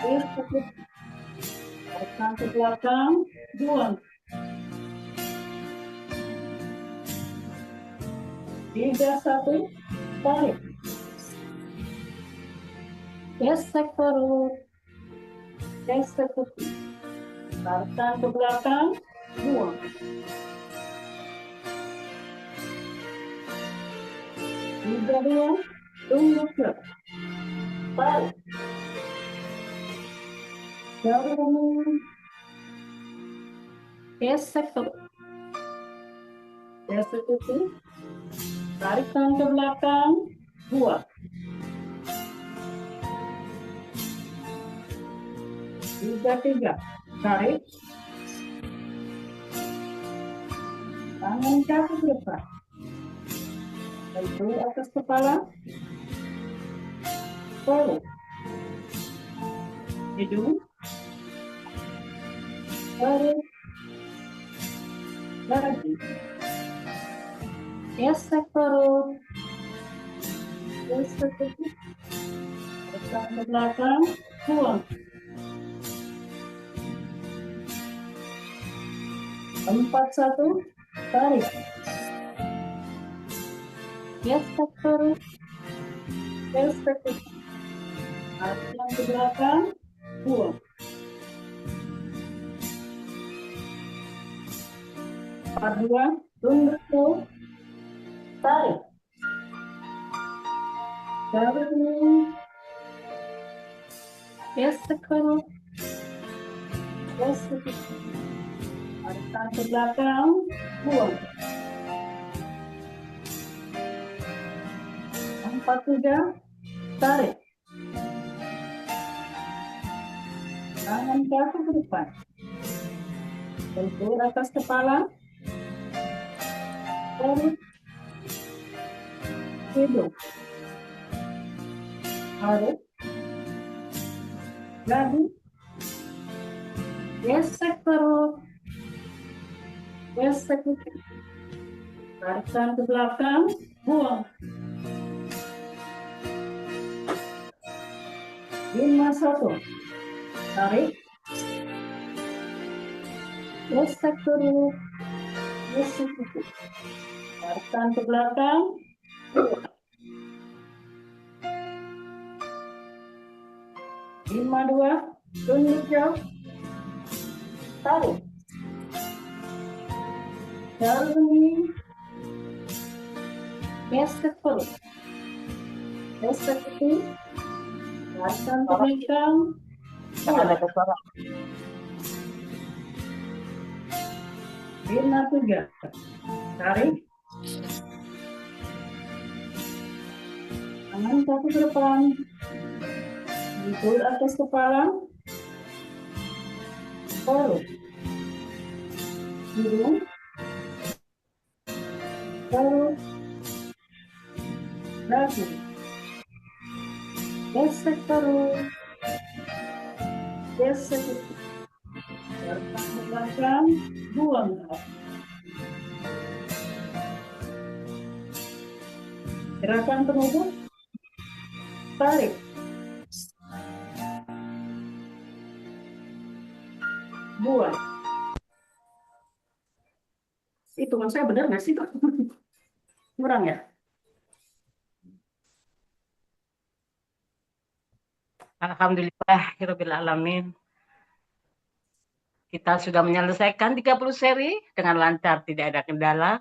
Gesek. Tarik ke belakang. Buang. 3, 1. Tarik. Gesek perut. Gesek kaki. Tarik ke belakang. Buang. 3, 2. Tunggu ke. Tarik. Jalan. Gesek perut. Gesek kaki. Tarik tangan ke belakang. Buang. 3, 3. Tarik. Tangan kaki ke depan. Bentuk atas kepala. Tarik. Hidung. Tarik. Lagi. Gesek perut. Gesek kaki. Tarik ke belakang. Buang. 4, 1. Tarik. Gesek perut. Gesek kaki. Tarik ke belakang. Buang. 4, 2. Tunduk tuh. Tarik. Tarik ini. Gesek perut. Gesek kaki. Tarik tangan ke belakang. Buang. 4, 3. Tarik. Tangan kaki ke depan. Bentuk atas kepala. Tarik. Hidung. Tarik. Lagi. Gesek perut. Gesek kaki. Tarik tangan ke belakang. Buang. 5, 1. Tarik. Gesek perut. Gesek kaki. Tarik tangan ke belakang. 5, 2. Tunduk jauh. Tarik. Jalan. Gesek perut. Gesek kaki. Tarik tangan ke belakang. Buang. 5, 3. Tarik. Tangan kaki ke depan. Bentuk atas kepala. Tarik. Hidung. Tarik. Lagi. Gesek perut. Gesek kaki. Tarik tangan ke belakang. Buang. Gerakan penutup. Tarik. Buang. Hitungan saya benar nggak sih? Kurang ya? Alhamdulillah, Rabbil Alamin. Kita sudah menyelesaikan 30 seri dengan lancar, tidak ada kendala.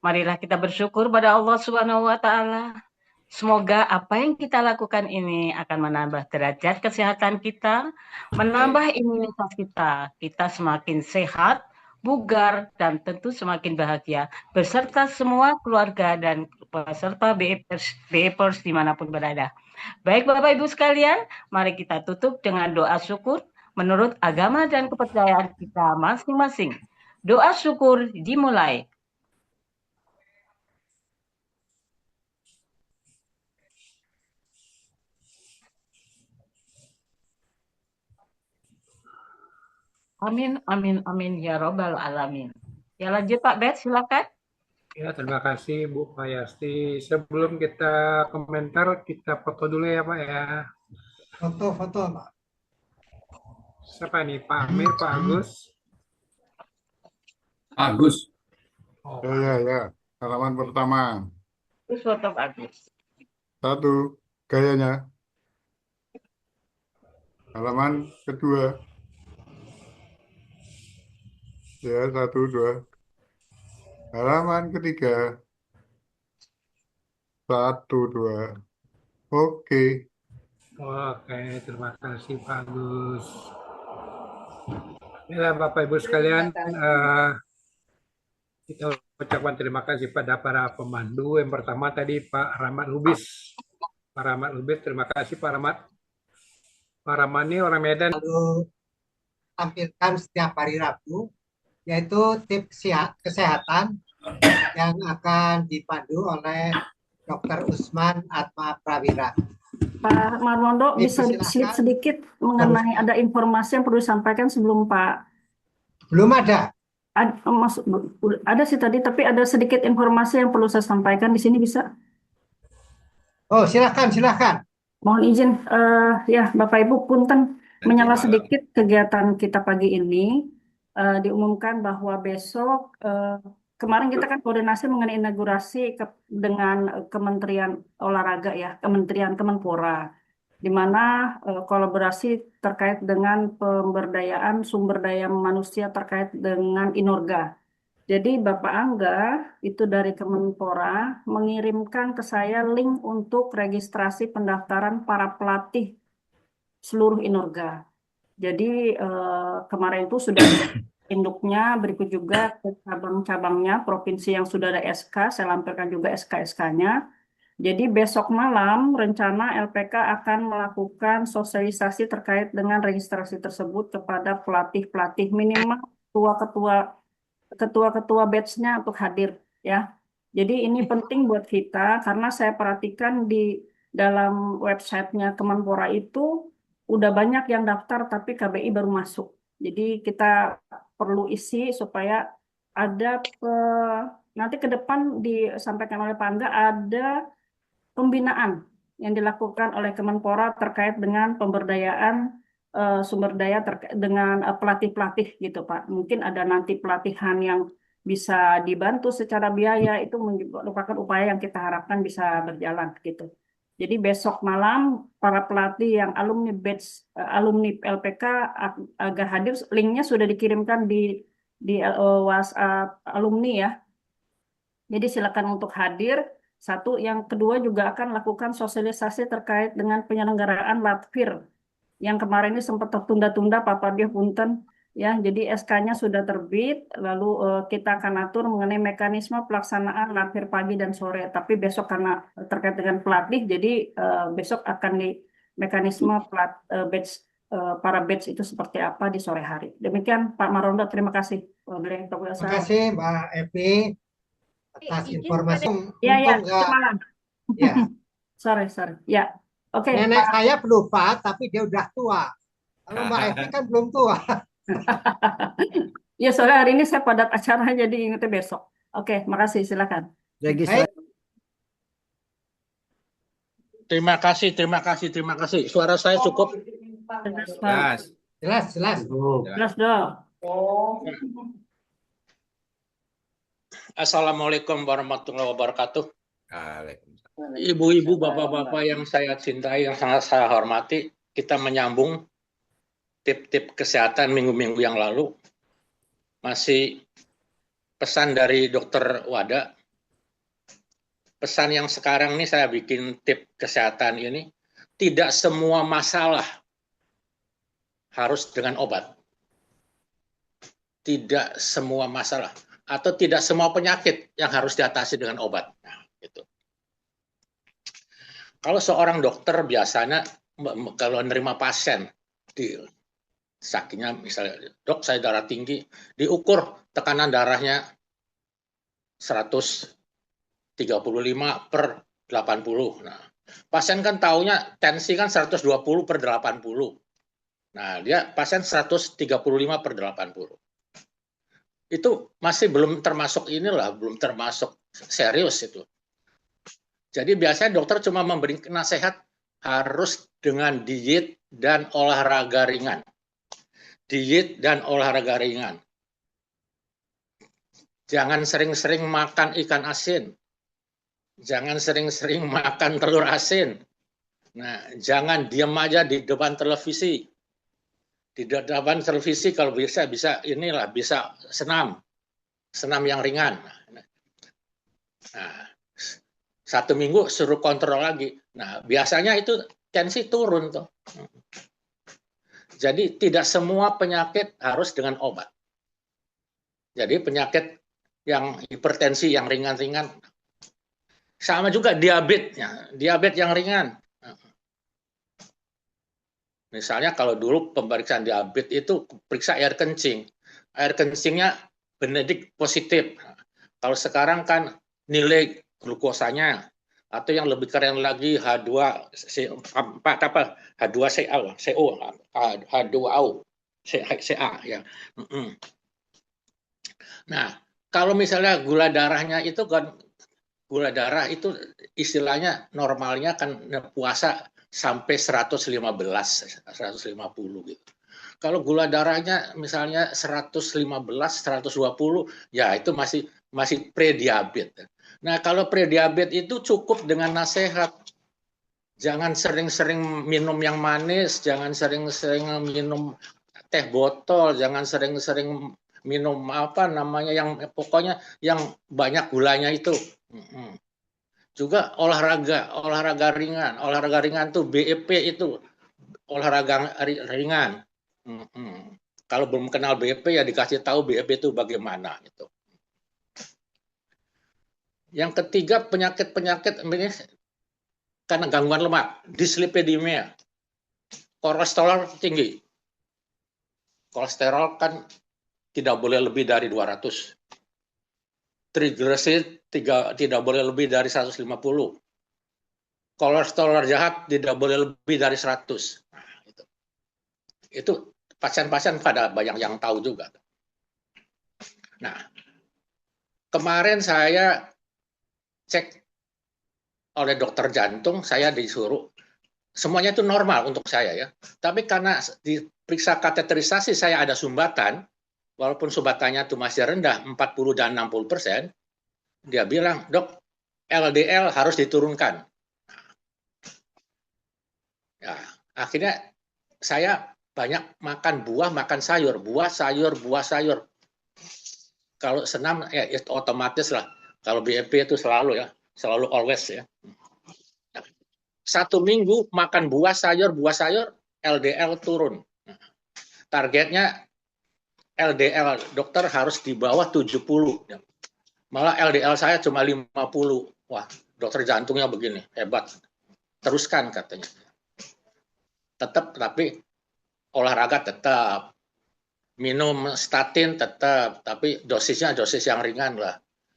Marilah kita bersyukur pada Allah Subhanahu wa Ta'ala Semoga apa yang kita lakukan ini akan menambah derajat kesehatan kita, menambah imunitas kita. Kita semakin sehat, bugar, dan tentu semakin bahagia beserta semua keluarga dan peserta BEPers dimanapun berada. Baik Bapak Ibu sekalian, mari kita tutup dengan doa syukur menurut agama dan kepercayaan kita masing-masing. Doa syukur dimulai. Amin, amin, amin, ya robbal alamin. Ya lanjut Pak Bet, silakan. Ya, terima kasih Bu Mayasti. Sebelum kita komentar, kita foto dulu ya Pak ya. Foto-foto, Pak. Siapa nih? Pak Amir, Pak Agus? Agus. Oh, Ya. Halaman pertama. Terus foto Pak Agus. 1, gayanya. Halaman kedua. Ya, 1, 2. Halaman ketiga. 1, 2. Oke. Oke, terima kasih Pak Agus. Inilah Bapak Ibu sekalian, kita ucapkan terima kasih pada para pemandu. Yang pertama tadi Pak Rahmat Lubis. Pak Rahmat Lubis, terima kasih Pak Rahmat. Pak Rahmat ini orang Medan. Lalu tampilkan setiap hari Rabu, yaitu tips kesehatan yang akan dipandu oleh Dr. Usman Atma Prawira. Pak Marmondo, Ibu, bisa silakan. slide sedikit mengenai ada informasi yang perlu disampaikan sebelum Pak? Belum ada. Ada sih tadi, tapi ada sedikit informasi yang perlu saya sampaikan di sini, bisa? Oh, silakan. Mohon izin, ya Bapak Ibu, punten menyela malam. sedikit kegiatan kita pagi ini. Diumumkan bahwa besok, kemarin kita kan koordinasi mengenai inaugurasi dengan Kementerian Olahraga ya, Kemenpora, di mana kolaborasi terkait dengan pemberdayaan sumber daya manusia terkait dengan Inorga. Jadi Bapak Angga itu dari Kemenpora mengirimkan ke saya link untuk registrasi pendaftaran para pelatih seluruh Inorga. Jadi kemarin itu sudah induknya, berikut juga ke cabang-cabangnya, provinsi yang sudah ada SK, saya lampirkan juga SK-SK-nya. Jadi besok malam rencana LPK akan melakukan sosialisasi terkait dengan registrasi tersebut kepada pelatih-pelatih, minimal ketua-ketua batch-nya untuk hadir ya. Jadi ini penting buat kita karena saya perhatikan di dalam websitenya Kemenpora itu udah banyak yang daftar tapi KBI baru masuk. Jadi kita perlu isi supaya ada nanti ke depan disampaikan oleh Pak Angga ada pembinaan yang dilakukan oleh Kemenpora terkait dengan pemberdayaan sumber daya dengan pelatih-pelatih gitu Pak. Mungkin ada nanti pelatihan yang bisa dibantu secara biaya, itu merupakan upaya yang kita harapkan bisa berjalan gitu. Jadi besok malam para pelatih yang alumni LPK agar hadir, linknya sudah dikirimkan di WhatsApp alumni ya. Jadi silakan untuk hadir. Satu, yang kedua juga akan lakukan sosialisasi terkait dengan penyelenggaraan Latvir yang kemarin ini sempat tertunda-tunda, Pak Pardio punten ya. Jadi SK-nya sudah terbit, lalu kita akan atur mengenai mekanisme pelaksanaan Latvir pagi dan sore. Tapi besok karena terkait dengan pelatih, jadi besok akan di mekanisme para batch itu seperti apa di sore hari. Demikian Pak Marondo, terima kasih. Terima kasih Mbak Evi atas informasi. Ya. Sorry. Ya. Oke. Nenek saya pelupa, tapi dia udah tua. Kalau Mbak Evi kan belum tua. Ya, soalnya hari ini saya padat acara, jadi ingatnya besok. Oke, makasih. Silakan. Terima kasih. Suara saya cukup? Jelas. Jelas dong. Assalamualaikum warahmatullahi wabarakatuh. Ibu-ibu, bapak-bapak yang saya cintai, yang sangat saya hormati, kita menyambung tip-tip kesehatan minggu-minggu yang lalu. Masih pesan dari Dokter Wada. pesan yang sekarang ini saya bikin tip kesehatan ini, tidak semua masalah harus dengan obat. Tidak semua masalah atau tidak semua penyakit yang harus diatasi dengan obat. Nah, gitu. Kalau seorang dokter biasanya kalau menerima pasien di sakitnya misalnya, dok saya darah tinggi, diukur tekanan darahnya 135 per 80. Nah, pasien kan taunya tensi kan 120 per 80. Nah, dia pasien 135 per 80. Itu masih belum termasuk inilah, belum termasuk serius itu. Jadi biasanya dokter cuma memberi nasihat harus dengan diet dan olahraga ringan. Diet dan olahraga ringan. Jangan sering-sering makan ikan asin. Jangan sering-sering makan telur asin. Nah, jangan diam aja di depan televisi. Di depan televisi kalau bisa inilah, bisa senam yang ringan. Nah, 1 minggu suruh kontrol lagi. Nah, biasanya itu tensi turun tuh. Jadi tidak semua penyakit harus dengan obat. Jadi penyakit yang hipertensi yang ringan-ringan, sama juga diabetesnya, diabetes yang ringan. Misalnya kalau dulu pemeriksaan diabetes itu periksa air kencing. Air kencingnya Benedict positif. Kalau sekarang kan nilai glukosanya atau yang lebih keren lagi H2CA ya. Nah, kalau misalnya gula darahnya itu kan, gula darah itu istilahnya normalnya kan puasa sampai 115, 150 gitu. Kalau gula darahnya misalnya 115, 120, ya itu masih prediabetes. Nah, kalau prediabetes itu cukup dengan nasihat. Jangan sering-sering minum yang manis, jangan sering-sering minum teh botol, jangan sering-sering minum apa namanya yang pokoknya yang banyak gulanya itu. Juga olahraga ringan tuh BEP itu olahraga ringan. Kalau belum kenal BEP ya dikasih tahu BEP itu bagaimana itu. Yang ketiga penyakit ini karena gangguan lemak, dislipidemia, kolesterol tinggi. Kolesterol kan tidak boleh lebih dari 200. Triglycerid tidak boleh lebih dari 150. Kolesterol jahat tidak boleh lebih dari 100. Nah, itu pasien-pasien pada banyak yang tahu juga. Nah, kemarin saya cek oleh dokter jantung, saya disuruh semuanya itu normal untuk saya ya. Tapi karena diperiksa kateterisasi saya ada sumbatan, walaupun sumbatannya itu masih rendah 40 dan 60%, dia bilang, "Dok, LDL harus diturunkan." Ya, akhirnya saya banyak makan buah, makan sayur, buah sayur. Kalau senam ya itu otomatis lah. Kalau BEP itu selalu ya, selalu always ya. 1 minggu makan buah sayur, LDL turun. Targetnya LDL dokter harus di bawah 70. Malah LDL saya cuma 50. Wah, dokter jantungnya begini, hebat. Teruskan katanya. Tapi olahraga tetap. Minum statin tetap, tapi dosisnya dosis yang ringan lah.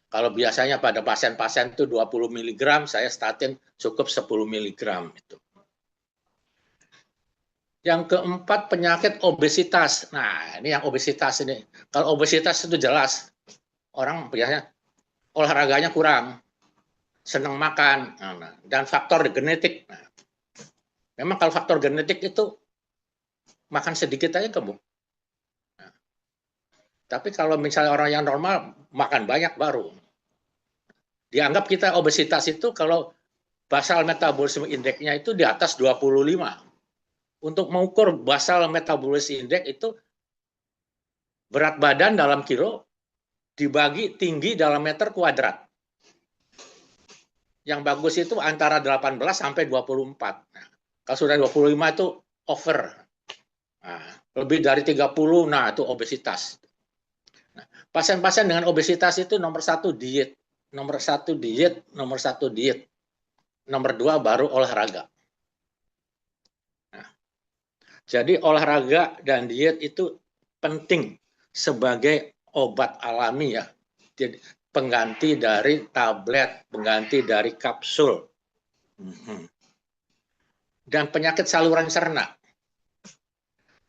Kalau biasanya pada pasien-pasien itu 20 mg, saya statin cukup 10 mg itu. Yang keempat penyakit obesitas. Nah, ini yang obesitas ini. Kalau obesitas itu jelas orang biasanya olahraganya kurang, senang makan, dan faktor genetik. Nah, memang kalau faktor genetik itu makan sedikit aja gemuk. Nah, tapi kalau misalnya orang yang normal makan banyak baru. Dianggap kita obesitas itu kalau basal metabolisme index-nya itu di atas 25. Untuk mengukur basal metabolisme index itu berat badan dalam kilo dibagi tinggi dalam meter kuadrat. Yang bagus itu antara 18 sampai 24. Nah, kalau sudah 25 itu over. Nah, lebih dari 30, nah itu obesitas. Nah, pasien-pasien dengan obesitas itu nomor 1 diet. Nomor 1 diet, nomor 1 diet. Nomor 2 baru olahraga. Nah, jadi olahraga dan diet itu penting sebagai obat alami ya. Jadi pengganti dari tablet, pengganti dari kapsul. Dan penyakit saluran cerna.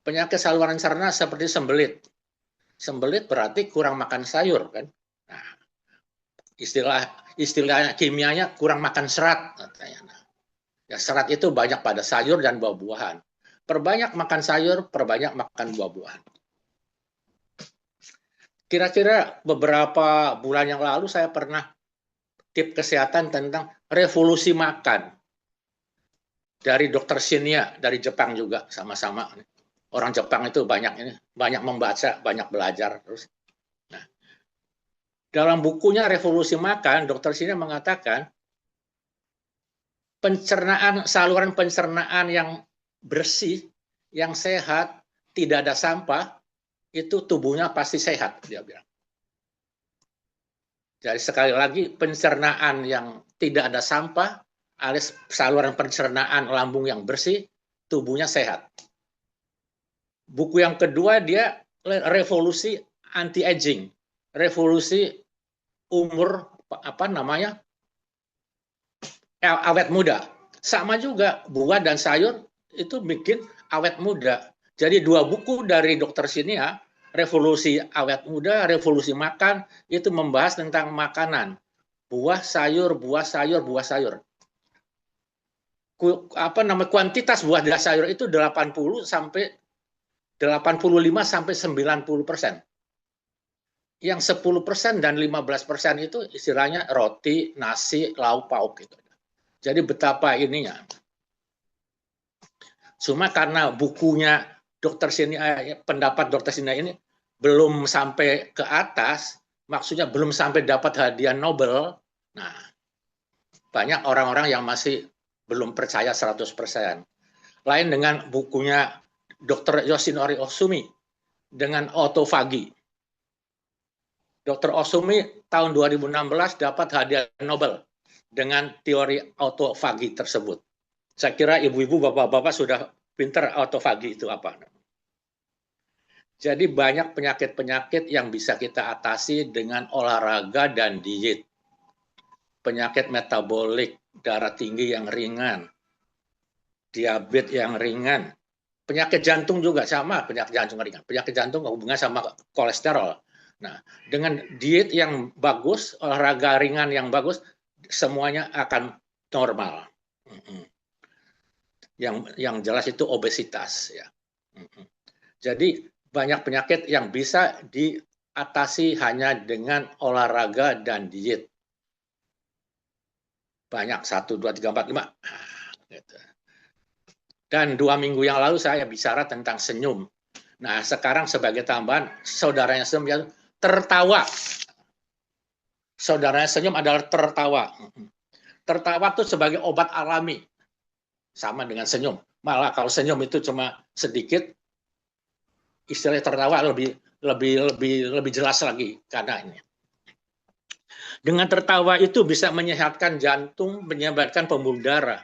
Penyakit saluran cerna seperti sembelit. Sembelit berarti kurang makan sayur kan. Nah, istilahnya kimianya kurang makan serat katanya. Nah, ya serat itu banyak pada sayur dan buah-buahan. Perbanyak makan sayur, perbanyak makan buah-buahan. Kira-kira beberapa bulan yang lalu saya pernah tip kesehatan tentang revolusi makan dari Dr. Shinya dari Jepang juga sama-sama. Orang Jepang itu banyak membaca, banyak belajar terus. Nah, dalam bukunya Revolusi Makan, Dr. Shinya mengatakan saluran pencernaan yang bersih, yang sehat, tidak ada sampah, itu tubuhnya pasti sehat, dia bilang. Jadi sekali lagi, pencernaan yang tidak ada sampah, alias saluran pencernaan lambung yang bersih, tubuhnya sehat. Buku yang kedua dia revolusi anti-aging, revolusi umur awet muda. Sama juga buah dan sayur itu bikin awet muda. Jadi 2 buku dari Dr. Shinya, revolusi awet muda, revolusi makan, itu membahas tentang makanan. Buah, sayur, buah, sayur, buah, sayur. Kuantitas buah dan sayur itu 85 sampai 90%. Yang 10% dan 15% itu istilahnya roti, nasi, lauk pauk gitu. Jadi betapa ininya. Cuma karena bukunya Dr. Shinya, pendapat Dr. Shinya ini belum sampai ke atas, maksudnya belum sampai dapat hadiah Nobel. Nah, banyak orang-orang yang masih belum percaya 100%. Lain dengan bukunya Dr. Yoshinori Ohsumi dengan autofagi. Dr. Ohsumi tahun 2016 dapat hadiah Nobel dengan teori autofagi tersebut. Saya kira ibu-ibu, bapak-bapak sudah pinter autofagi itu apa. Jadi banyak penyakit-penyakit yang bisa kita atasi dengan olahraga dan diet. Penyakit metabolik, darah tinggi yang ringan, diabetes yang ringan, penyakit jantung juga sama, penyakit jantung ringan. Penyakit jantung hubungan sama kolesterol. Nah, dengan diet yang bagus, olahraga ringan yang bagus, semuanya akan normal. Yang jelas itu obesitas ya. Jadi banyak penyakit yang bisa diatasi hanya dengan olahraga dan diet. Banyak 1, 2, 3, 4, 5. Gitu. Dan 2 minggu yang lalu saya bicara tentang senyum. Nah, sekarang sebagai tambahan, saudaranya senyum tertawa. Saudaranya senyum adalah tertawa. Tertawa itu sebagai obat alami. Sama dengan senyum. Malah kalau senyum itu cuma sedikit, istilah tertawa lebih jelas lagi karena ini. Dengan tertawa itu bisa menyehatkan jantung, menyebabkan pembuluh darah.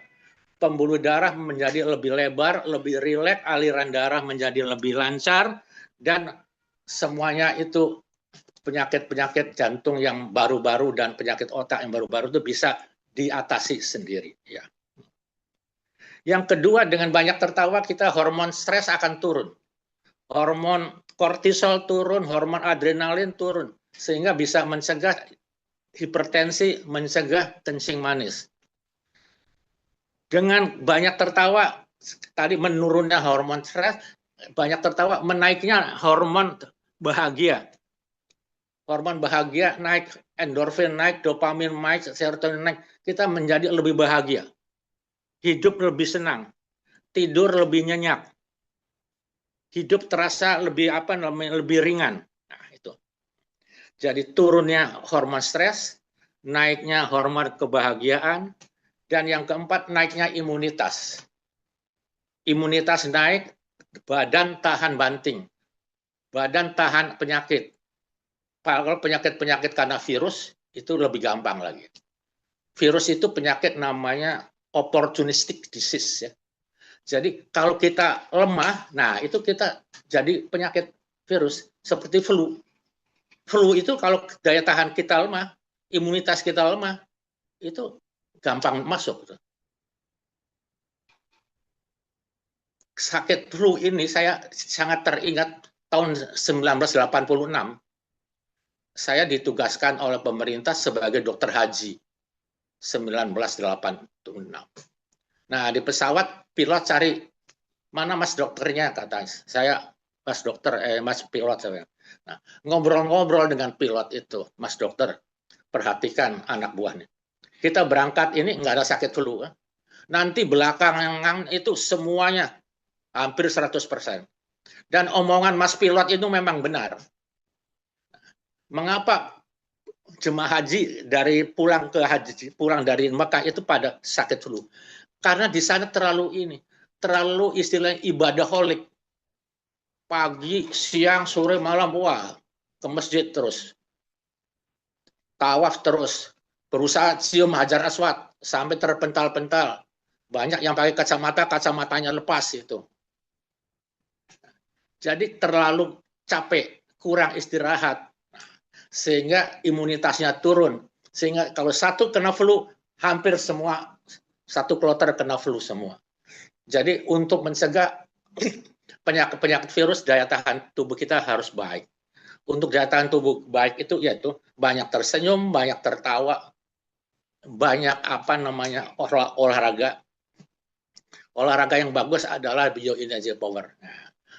Pembuluh darah menjadi lebih lebar, lebih rileks, aliran darah menjadi lebih lancar, dan semuanya itu penyakit-penyakit jantung yang baru-baru dan penyakit otak yang baru-baru itu bisa diatasi sendiri. Ya. Yang kedua, dengan banyak tertawa kita hormon stres akan turun. Hormon kortisol turun, hormon adrenalin turun, sehingga bisa mencegah hipertensi, mencegah kencing manis. Dengan banyak tertawa, tadi menurunnya hormon stres, banyak tertawa, menaiknya hormon bahagia. Hormon bahagia naik, endorfin naik, dopamin naik, serotonin naik, kita menjadi lebih bahagia. Hidup lebih senang, tidur lebih nyenyak. Hidup terasa lebih lebih ringan. Nah, itu. Jadi turunnya hormon stres naiknya hormon kebahagiaan, dan yang keempat naiknya imunitas. Imunitas naik, badan tahan banting, badan tahan penyakit. Kalau penyakit-penyakit karena virus, itu lebih gampang lagi. Virus itu penyakit namanya opportunistic disease, ya. Jadi kalau kita lemah, nah itu kita jadi penyakit virus seperti flu. Flu itu kalau daya tahan kita lemah, imunitas kita lemah, itu gampang masuk. Sakit flu ini saya sangat teringat tahun 1986. Saya ditugaskan oleh pemerintah sebagai dokter haji. 1986. Nah, di pesawat pilot cari mana mas dokternya, kata saya, mas dokter, mas pilot saya. Nah, ngobrol-ngobrol dengan pilot itu, mas dokter, perhatikan anak buahnya. Kita berangkat ini nggak ada sakit flu. Nanti belakangan itu semuanya hampir 100%. Dan omongan mas pilot itu memang benar. Mengapa jemaah haji dari pulang dari Mekah itu pada sakit flu? Karena di sana terlalu istilahnya ibadaholik. Pagi, siang, sore, malam, wah, ke masjid terus. Tawaf terus. Berusaha cium Hajar Aswad sampai terpental-pental. Banyak yang pakai kacamata, kacamatanya lepas itu. Jadi terlalu capek, kurang istirahat. Sehingga imunitasnya turun. Sehingga kalau satu kena flu, hampir semua satu kloter kena flu semua. Jadi untuk mencegah penyakit virus, daya tahan tubuh kita harus baik. Untuk daya tahan tubuh baik itu yaitu banyak tersenyum, banyak tertawa, banyak olahraga. Olahraga yang bagus adalah bioenergy power.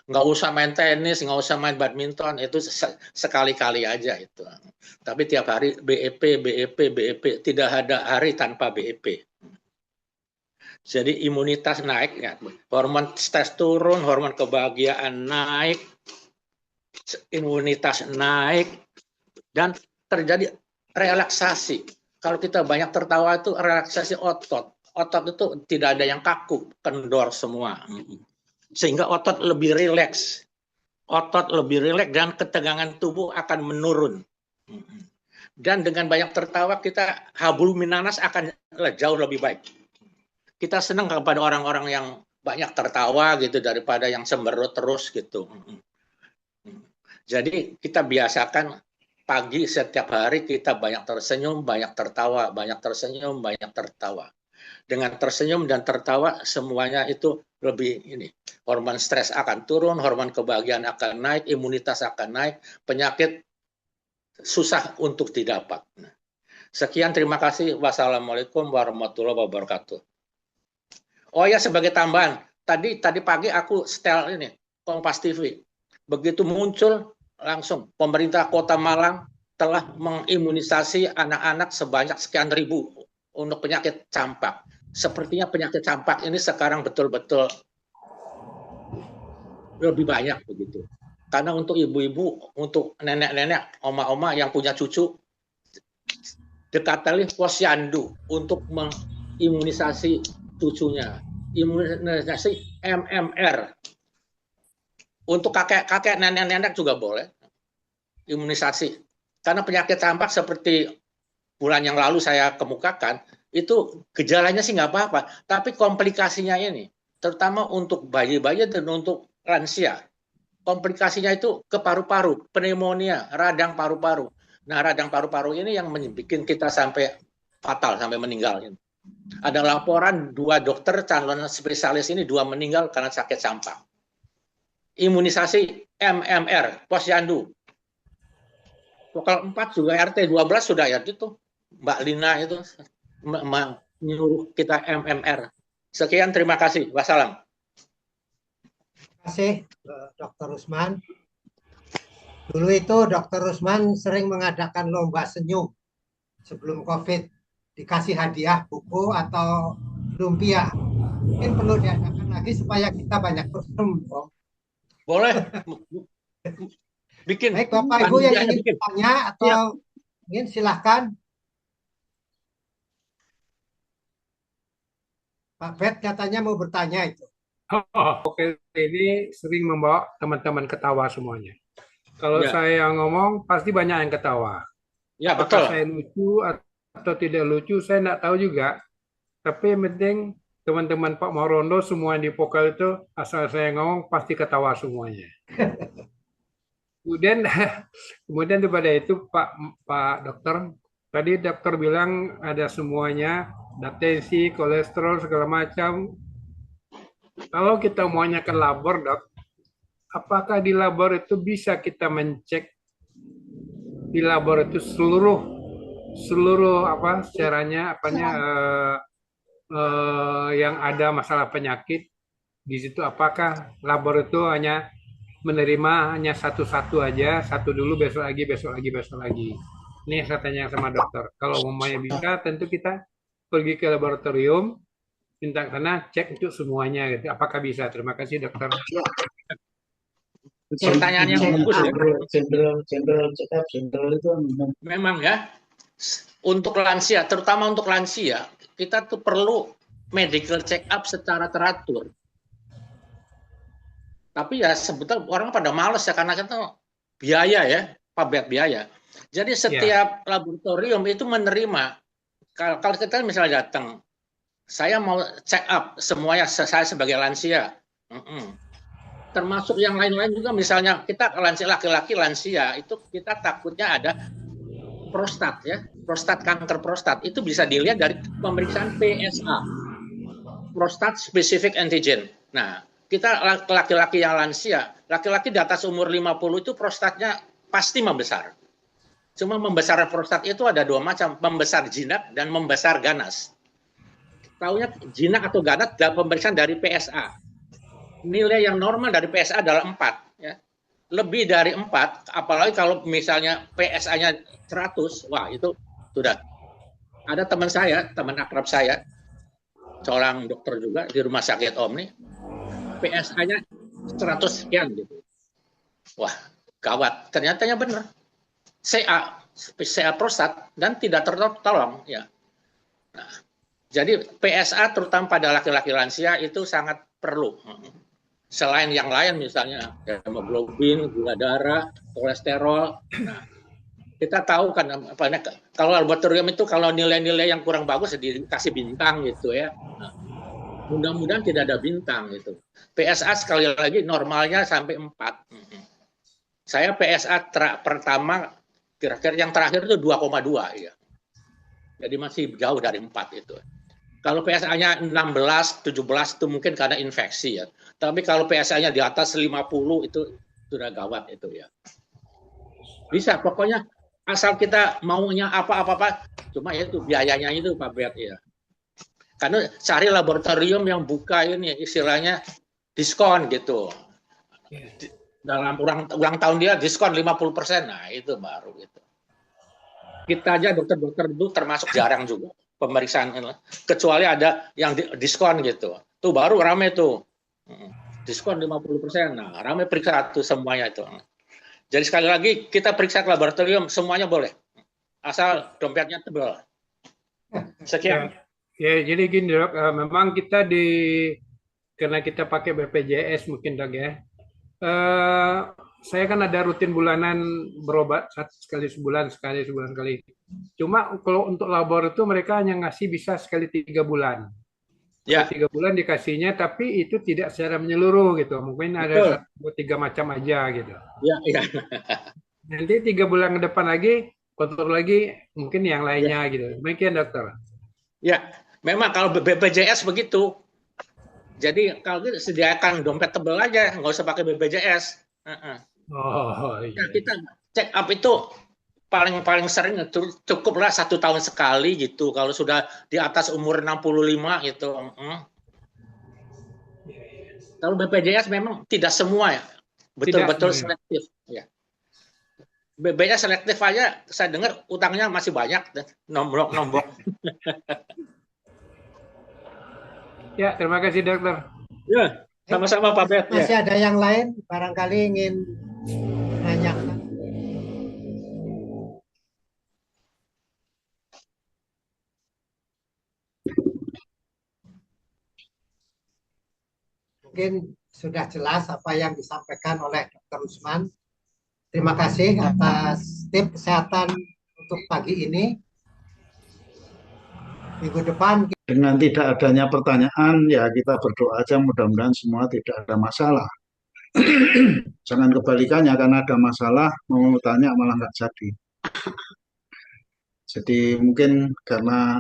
Nggak usah main tenis, nggak usah main badminton, itu sekali-kali aja itu. Tapi tiap hari BEP, tidak ada hari tanpa BEP. Jadi imunitas naik, ya. Hormon stres turun, hormon kebahagiaan naik, imunitas naik, dan terjadi relaksasi. Kalau kita banyak tertawa itu relaksasi otot. Otot itu tidak ada yang kaku, kendor semua. Sehingga otot lebih rileks. Otot lebih rileks dan ketegangan tubuh akan menurun. Dan dengan banyak tertawa kita hablum minanas akan jauh lebih baik. Kita senang kepada orang-orang yang banyak tertawa gitu daripada yang cemberut terus gitu. Jadi kita biasakan pagi setiap hari kita banyak tersenyum, banyak tertawa, banyak tersenyum, banyak tertawa. Dengan tersenyum dan tertawa semuanya itu lebih ini. Hormon stres akan turun, hormon kebahagiaan akan naik, imunitas akan naik, penyakit susah untuk didapat. Sekian, terima kasih. Wassalamualaikum warahmatullahi wabarakatuh. Oh ya, sebagai tambahan, tadi pagi aku setel ini Kompas TV. Begitu muncul langsung pemerintah Kota Malang telah mengimunisasi anak-anak sebanyak sekian ribu untuk penyakit campak. Sepertinya penyakit campak ini sekarang betul-betul lebih banyak begitu. Karena untuk ibu-ibu, untuk nenek-nenek, oma-oma yang punya cucu, dekatali posyandu untuk mengimunisasi cucunya. Imunisasi MMR. Untuk kakek-kakek, nenek-nenek juga boleh imunisasi. Karena penyakit campak seperti bulan yang lalu saya kemukakan, itu gejalanya sih nggak apa-apa. Tapi komplikasinya ini, terutama untuk bayi-bayi dan untuk lansia. Komplikasinya itu ke paru-paru, pneumonia, radang paru-paru. Nah, radang paru-paru ini yang membuat kita sampai fatal, sampai meninggal. Ada laporan 2 dokter calon spesialis ini 2 meninggal karena sakit campak. Imunisasi MMR, posyandu. Lokal 4 juga RT 12 sudah ya itu. Mbak Lina itu menyuruh kita MMR. Sekian, terima kasih. Wassalam. Terima kasih, Dr. Rusman. Dulu itu Dr. Rusman sering mengadakan lomba senyum sebelum COVID. Dikasih hadiah buku atau lumpia. Mungkin perlu diadakan lagi supaya kita banyak tersenyum. Boleh. Bikin. Baik, Bapak Ibu yang ingin bertanya atau ingin silahkan. Pak Bet katanya mau bertanya itu. Oke, ini sering membawa teman-teman ketawa semuanya. Kalau Ya, saya ngomong, pasti banyak yang ketawa. ya Apakah betul. saya lucu atau tidak lucu, saya tidak tahu juga. Tapi yang penting teman-teman Pak Morondo semua yang di Pokal itu, asal saya ngomong, pasti ketawa semuanya. Kemudian, kemudian daripada itu Pak Dokter, tadi dokter bilang ada semuanya, ada tensi, kolesterol segala macam. Kalau kita maunya ke labor, dok, apakah di labor itu bisa kita mencek di labor itu seluruh apa caranya yang ada masalah penyakit di situ, apakah labor itu hanya menerima hanya satu-satu aja, satu dulu, besok lagi, besok lagi, besok lagi. Ini yang saya tanya sama dokter. Kalau umpamanya bisa, tentu kita pergi ke laboratorium, minta ke sana, cek untuk semuanya. Gitu. Apakah bisa? Terima kasih dokter. Pertanyaan yang bagus ya. General check up, general itu Memang ya, untuk lansia, terutama untuk lansia, kita tuh perlu medical check up secara teratur. Tapi ya sebetulnya orang pada males ya, karena itu biaya ya, Pak biaya. Jadi setiap laboratorium itu menerima, kalau kita misalnya datang, saya mau check up semuanya, saya sebagai lansia. Termasuk yang lain-lain juga, misalnya kita lansia laki-laki lansia, itu kita takutnya ada prostat ya, kanker prostat, itu bisa dilihat dari pemeriksaan PSA, prostat specific antigen. Nah, kita laki-laki yang lansia, laki-laki di atas umur 50 itu prostatnya pasti membesar. Cuma membesar prostat itu ada dua macam, membesar jinak dan membesar ganas. Taunya jinak atau ganas dalam pemeriksaan dari PSA. Nilai yang normal dari PSA adalah 4. Ya. Lebih dari 4, apalagi kalau misalnya PSA-nya 100, wah itu sudah. Ada teman saya, teman akrab saya, seorang dokter juga di rumah sakit Omni, PSA-nya 100 sekian gitu. Wah, gawat. Ternyatanya benar. CA prostat dan tidak tertolong ya. Nah, jadi PSA terutama pada laki-laki lansia itu sangat perlu. Selain yang lain misalnya hemoglobin, gula darah, kolesterol. Nah, kita tahu kan kalau laboratorium itu kalau nilai-nilai yang kurang bagus dikasih bintang gitu ya. Nah, mudah-mudahan tidak ada bintang gitu. PSA sekali lagi normalnya sampai 4. Saya PSA pertama kira-kira yang terakhir itu 2,2 ya. Jadi masih jauh dari 4 itu. Kalau PSA-nya 16, 17 itu mungkin karena infeksi ya. Tapi kalau PSA-nya di atas 50 itu sudah gawat itu ya. Bisa pokoknya asal kita maunya apa-apa, cuma itu biayanya itu Pak Bet ya. Karena cari laboratorium yang buka ini istilahnya diskon gitu. Dalam ulang tahun dia diskon 50%. Nah, itu baru gitu. Kita aja dokter-dokter itu termasuk jarang juga pemeriksaan, kecuali ada yang diskon gitu. Tuh baru rame tuh. Diskon 50%. Nah, rame periksa tuh semuanya itu. Jadi sekali lagi kita periksa ke laboratorium semuanya boleh. Asal dompetnya tebal. Sekian. Ya, jadi gini dok, memang kita karena kita pakai BPJS mungkin dok ya. Saya kan ada rutin bulanan berobat sekali sebulan sekali. Cuma kalau untuk labor itu mereka hanya ngasih bisa sekali 3 bulan. Ya. 3 bulan dikasihnya, tapi itu tidak secara menyeluruh gitu. Mungkin ada 3 macam aja gitu. Ya. Nanti 3 bulan ke depan lagi kontrol lagi mungkin yang lainnya gitu. Demikian dokter. Ya, memang kalau BPJS begitu. Jadi kalau gitu sediakan dompet tebal aja, nggak usah pakai BPJS. Oh, iya. Nah, kita check up itu paling sering cukuplah 1 tahun sekali gitu. Kalau sudah di atas umur 65 gitu. Kalau BPJS memang tidak semua ya, betul-betul selektif. Ya. BPJS selektif aja, saya dengar utangnya masih banyak, nombok. Ya, terima kasih dokter. Ya, sama-sama Pak Bet. Masih ada yang lain barangkali ingin menanyakan. mungkin sudah jelas apa yang disampaikan oleh Dr. Usman. Terima kasih atas tips kesehatan untuk pagi ini. Minggu depan Dengan tidak adanya pertanyaan, ya kita berdoa aja mudah-mudahan semua tidak ada masalah. Jangan kebalikannya, karena ada masalah, mau tanya malah nggak jadi. Jadi mungkin karena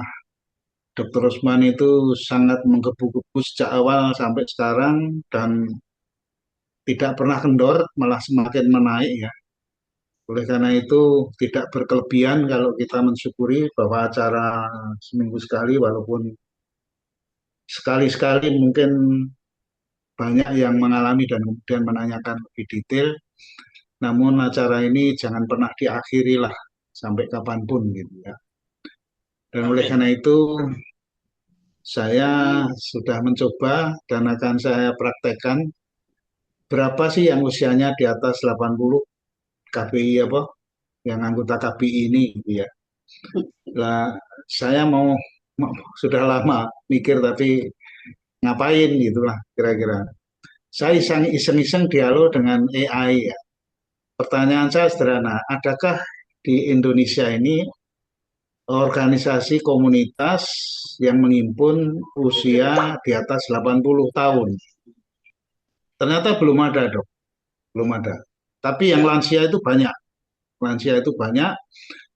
Dr. Usman itu sangat menggebu-gebu sejak awal sampai sekarang dan tidak pernah kendor, malah semakin menaik ya. Oleh karena itu tidak berkelebihan kalau kita mensyukuri bahwa acara seminggu sekali, walaupun sekali-sekali mungkin banyak yang mengalami dan kemudian menanyakan lebih detail, namun acara ini jangan pernah diakhiri lah sampai kapanpun gitu ya. Dan oleh karena itu saya sudah mencoba dan akan saya praktekkan berapa sih yang usianya di atas 80 KPI apa yang anggota KPI ini gitu ya. Lah saya sudah lama mikir tapi ngapain gitulah kira-kira. Saya iseng-iseng dialog dengan AI ya. Pertanyaan saya sederhana, adakah di Indonesia ini organisasi komunitas yang menghimpun usia di atas 80 tahun? Ternyata belum ada, Dok. Belum ada. Tapi yang lansia itu banyak. Lansia itu banyak,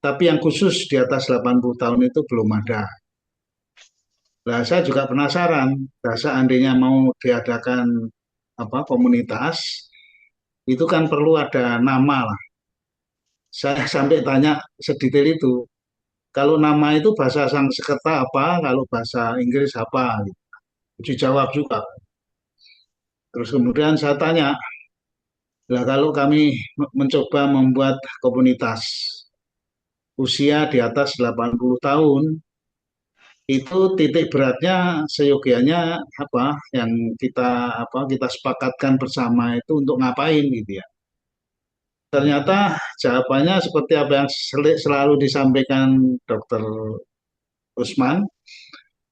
tapi yang khusus di atas 80 tahun itu belum ada. Nah, saya juga penasaran, seandainya mau diadakan komunitas, itu kan perlu ada nama lah. Saya sampai tanya sedetail itu. Kalau nama itu bahasa Sanskerta apa, kalau bahasa Inggris apa, gitu. Dijawab juga. Terus kemudian saya tanya, lah kalau kami mencoba membuat komunitas usia di atas 80 tahun, itu titik beratnya seyogianya apa yang kita sepakatkan bersama itu untuk ngapain gitu ya. Ternyata jawabannya seperti apa yang selalu disampaikan Dr. Usman,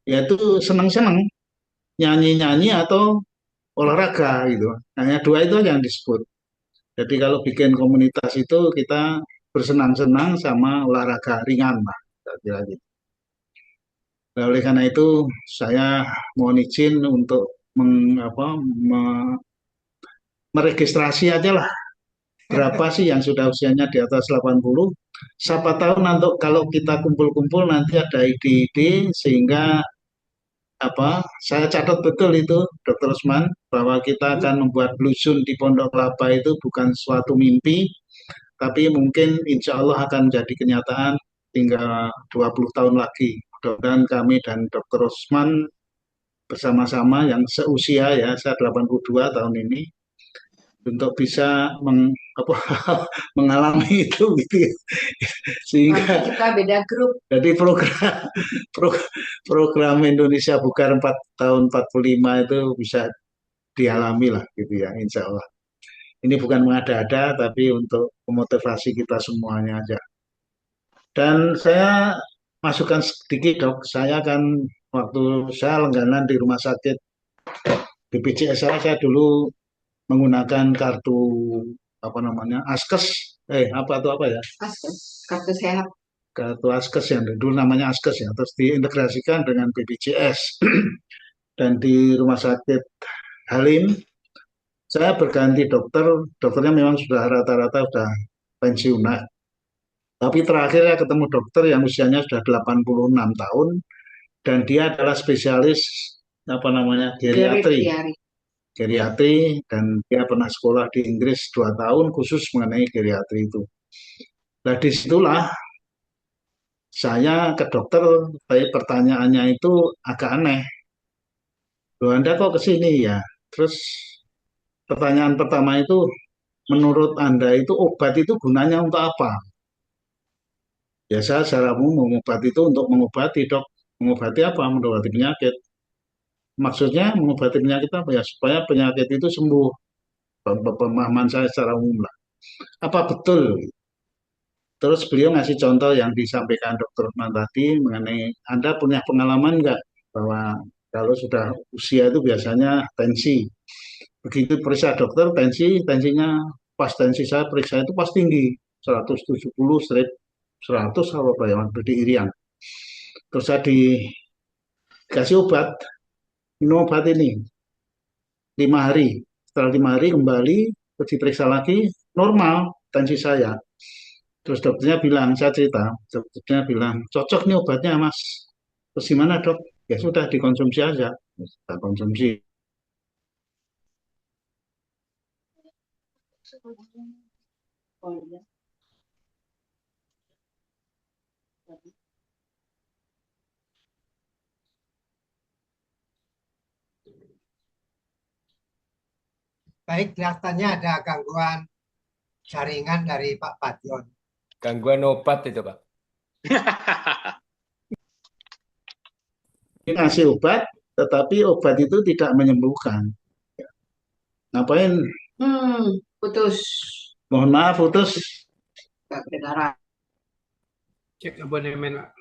yaitu senang-senang nyanyi-nyanyi atau olahraga gitu. Hanya dua itu aja yang disebut. Jadi kalau bikin komunitas itu kita bersenang-senang sama olahraga ringan lah, kira-kira gitu. Nah, oleh karena itu saya mohon izin untuk meregistrasi aja lah berapa sih yang sudah usianya di atas 80. Siapa tahu nanti kalau kita kumpul-kumpul nanti ada ide-ide sehingga saya catat betul itu Dr. Usman bahwa kita akan membuat Blusun di Pondok Kelapa itu bukan suatu mimpi, tapi mungkin insya Allah akan jadi kenyataan tinggal 20 tahun lagi. Mudah-mudahan kami dan Dr. Usman bersama-sama yang seusia ya, saya 82 tahun ini, untuk bisa mengalami itu gitu ya. Sehingga kita beda grup. Jadi program Indonesia Bugar 4 tahun 45 itu bisa dialami lah gitu ya, insya Allah. Ini bukan mengada-ada tapi untuk memotivasi kita semuanya aja. Dan saya masukkan sedikit Dok, saya kan waktu saya langganan di rumah sakit BPJS saya dulu menggunakan kartu Askes, Kartu sehat. Kartu Askes yang dulu namanya Askes ya, terus diintegrasikan dengan BPJS. Dan di rumah sakit Halim, saya berganti dokternya memang sudah rata-rata sudah pensiunan. Tapi terakhir ya ketemu dokter yang usianya sudah 86 tahun, dan dia adalah spesialis geriatri, dan dia pernah sekolah di Inggris 2 tahun khusus mengenai geriatri itu. Nah disitulah saya ke dokter, pertanyaannya itu agak aneh. Loh Anda kok ke sini ya? Terus pertanyaan pertama itu, menurut Anda itu obat itu gunanya untuk apa? Biasa secara umum obat itu untuk mengobati Dok. Mengobati apa? Mengobati penyakit. Maksudnya mengobati penyakit apa ya? Supaya penyakit itu sembuh. Pemahaman saya secara umum lah. Apa betul? Terus beliau ngasih contoh yang disampaikan Dr. Usman tadi mengenai Anda punya pengalaman nggak bahwa kalau sudah usia itu biasanya tensi Begitu periksa dokter, tensinya pas tensi saya periksa itu pas tinggi, 170/100 apa ya, berdirian. Terus saya dikasih obat, minum obat ini 5 hari. Setelah 5 hari kembali, terus diperiksa lagi, normal tensi saya. Terus dokternya bilang, saya cerita, dokternya bilang, cocok nih obatnya mas. Terus gimana dok? Ya sudah dikonsumsi aja. Kita konsumsi. Baik, kelihatannya ada gangguan jaringan dari Pak Padion. Gangguan obat itu, Pak. Ngasih obat, tetapi obat itu tidak menyembuhkan. Ngapain? Putus. Mohon maaf, putus. Gak kedengaran. Cek abonemen, Pak.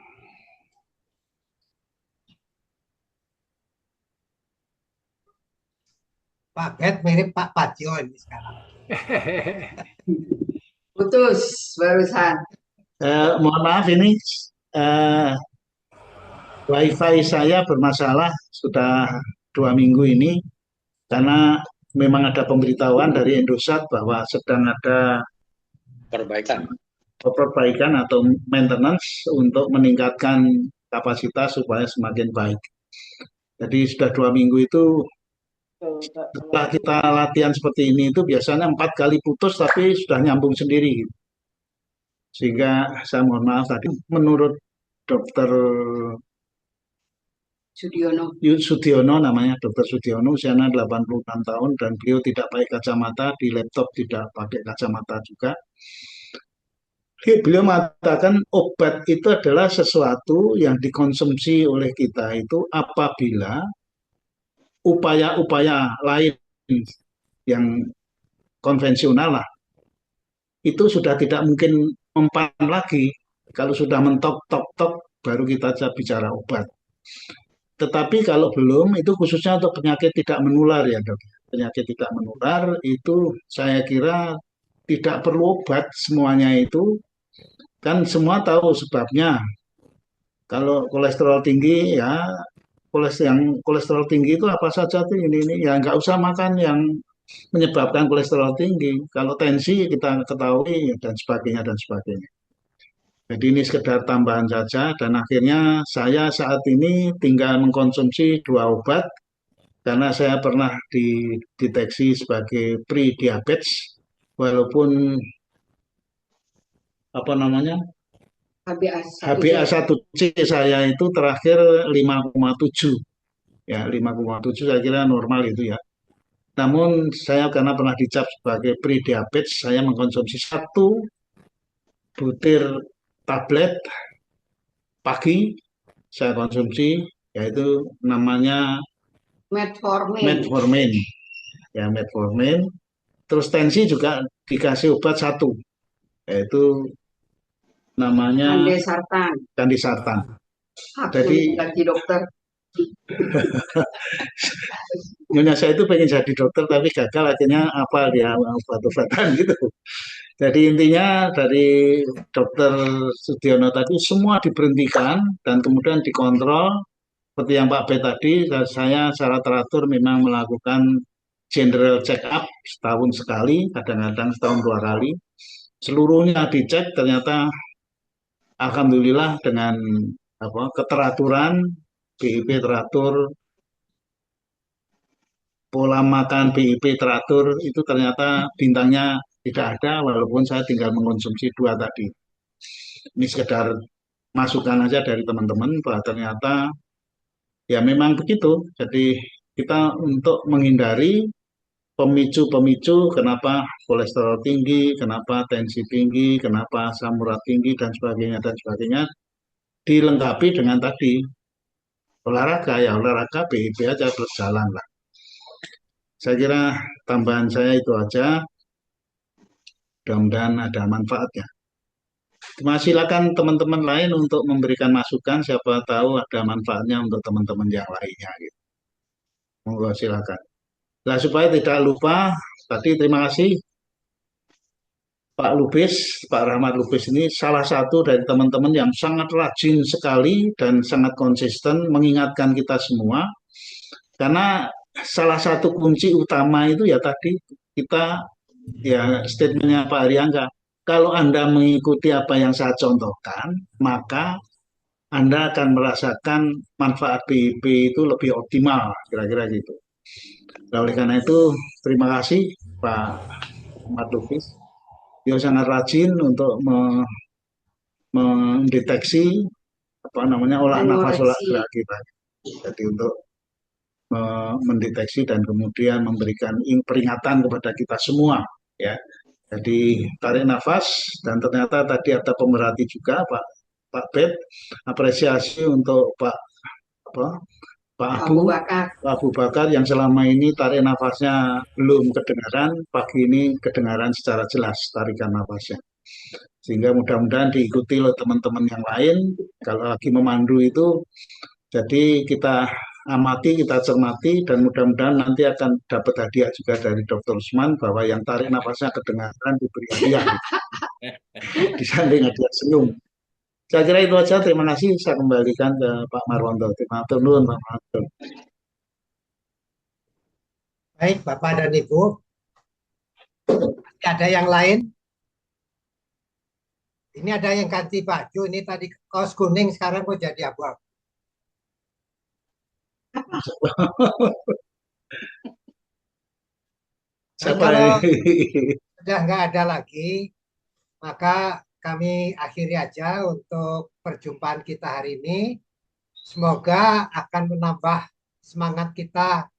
Pak Bet mirip Pak Padion sekarang. Putus barusan. Mohon maaf ini wifi saya bermasalah sudah 2 minggu ini karena memang ada pemberitahuan dari Indosat bahwa sedang ada perbaikan atau maintenance untuk meningkatkan kapasitas supaya semakin baik. Jadi sudah 2 minggu itu setelah kita latihan seperti ini itu biasanya 4 kali putus tapi sudah nyambung sendiri. Sehingga saya mohon maaf tadi menurut dokter Sudiono namanya, Dokter Sudiono, usianya 86 tahun dan beliau tidak pakai kacamata, di laptop tidak pakai kacamata juga. Beliau mengatakan obat itu adalah sesuatu yang dikonsumsi oleh kita itu apabila upaya-upaya lain yang konvensional lah, itu sudah tidak mungkin mempan lagi. Kalau sudah mentok-tok-tok, baru kita bicara obat. Tetapi kalau belum, itu khususnya untuk penyakit tidak menular ya dok. Penyakit tidak menular itu saya kira tidak perlu obat semuanya itu. Kan semua tahu sebabnya. Kalau kolesterol tinggi ya, kolesterol tinggi itu apa saja tuh ini. Ya nggak usah makan yang menyebabkan kolesterol tinggi. Kalau tensi kita ketahui dan sebagainya dan sebagainya. Jadi ini sekedar tambahan saja dan akhirnya saya saat ini tinggal mengkonsumsi 2 obat karena saya pernah dideteksi sebagai pre-diabetes walaupun apa namanya HbA1c saya itu terakhir 5,7 ya 5,7 saya kira normal itu ya. Namun saya karena pernah dicap sebagai pre-diabetes saya mengkonsumsi 1 butir tablet pagi saya konsumsi yaitu namanya metformin ya metformin. Terus tensi juga dikasih obat 1 yaitu namanya Candesartan. Jadi lagi dokter. Nyonya saya itu pengen jadi dokter tapi gagal akhirnya apa dia obat-obatan gitu. Jadi intinya dari Dokter Sudiono tadi semua diberhentikan dan kemudian dikontrol seperti yang Pak B tadi. Saya secara teratur memang melakukan general check up setahun sekali, kadang-kadang setahun 2 kali. Seluruhnya dicek ternyata alhamdulillah dengan keteraturan, BIP teratur, pola makan BIP teratur itu ternyata bintangnya tidak ada walaupun saya tinggal mengkonsumsi 2 tadi. Ini sekedar masukan aja dari teman-teman bahwa ternyata ya memang begitu. Jadi kita untuk menghindari pemicu-pemicu kenapa kolesterol tinggi, kenapa tensi tinggi, kenapa asam urat tinggi dan sebagainya dilengkapi dengan tadi olahraga ya olahraga BIP aja terus jalan lah. Saya kira tambahan saya itu aja. Mudah-mudahan ada manfaatnya. Silakan teman-teman lain untuk memberikan masukan, siapa tahu ada manfaatnya untuk teman-teman yang lainnya. Gitu. Monggo silakan. Nah, supaya tidak lupa, tadi terima kasih Pak Lubis, Pak Rahmat Lubis ini salah satu dari teman-teman yang sangat rajin sekali dan sangat konsisten mengingatkan kita semua. Karena salah satu kunci utama itu ya tadi kita ya statementnya Pak Ariangga. Kalau Anda mengikuti apa yang saya contohkan, maka Anda akan merasakan manfaat BIP itu lebih optimal, kira-kira gitu. Nah, oleh karena itu, terima kasih Pak Ahmad Lubis. Dia sangat rajin untuk mendeteksi apa namanya olah nafas, olah gerak kita. Jadi untuk mendeteksi dan kemudian memberikan peringatan kepada kita semua, ya. Jadi tarik nafas dan ternyata tadi ada pemerhati juga Pak Bet, apresiasi untuk Pak Abu Bakar yang selama ini tarik nafasnya belum kedengaran, pagi ini kedengaran secara jelas tarikan nafasnya. Sehingga mudah-mudahan diikuti oleh teman-teman yang lain. Kalau lagi memandu itu, jadi kita amati, kita cermati, dan mudah-mudahan nanti akan dapat hadiah juga dari Dr. Usman bahwa yang tarik nafasnya kedengaran diberi hadiah. Di samping hadiah senyum. Saya kira itu aja. Terima kasih. Saya kembalikan ke Pak Marwanto. Terima kasih, Pak Marwanto. Baik, Bapak dan Ibu. Ada yang lain? Ini ada yang ganti baju. Ini tadi kaos kuning, sekarang kok jadi abu-abu. Kalau sudah nggak ada lagi, maka kami akhiri aja untuk perjumpaan kita hari ini. Semoga akan menambah semangat kita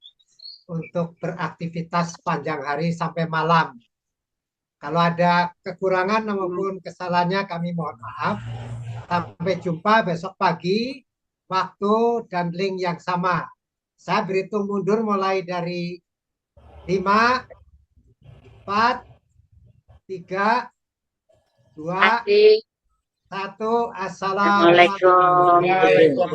untuk beraktivitas sepanjang hari sampai malam. Kalau ada kekurangan maupun kesalahannya kami mohon maaf. Sampai jumpa besok pagi, waktu dan link yang sama. Saya berhitung mundur mulai dari 5, 4, 3, 2, 1. Assalamualaikum.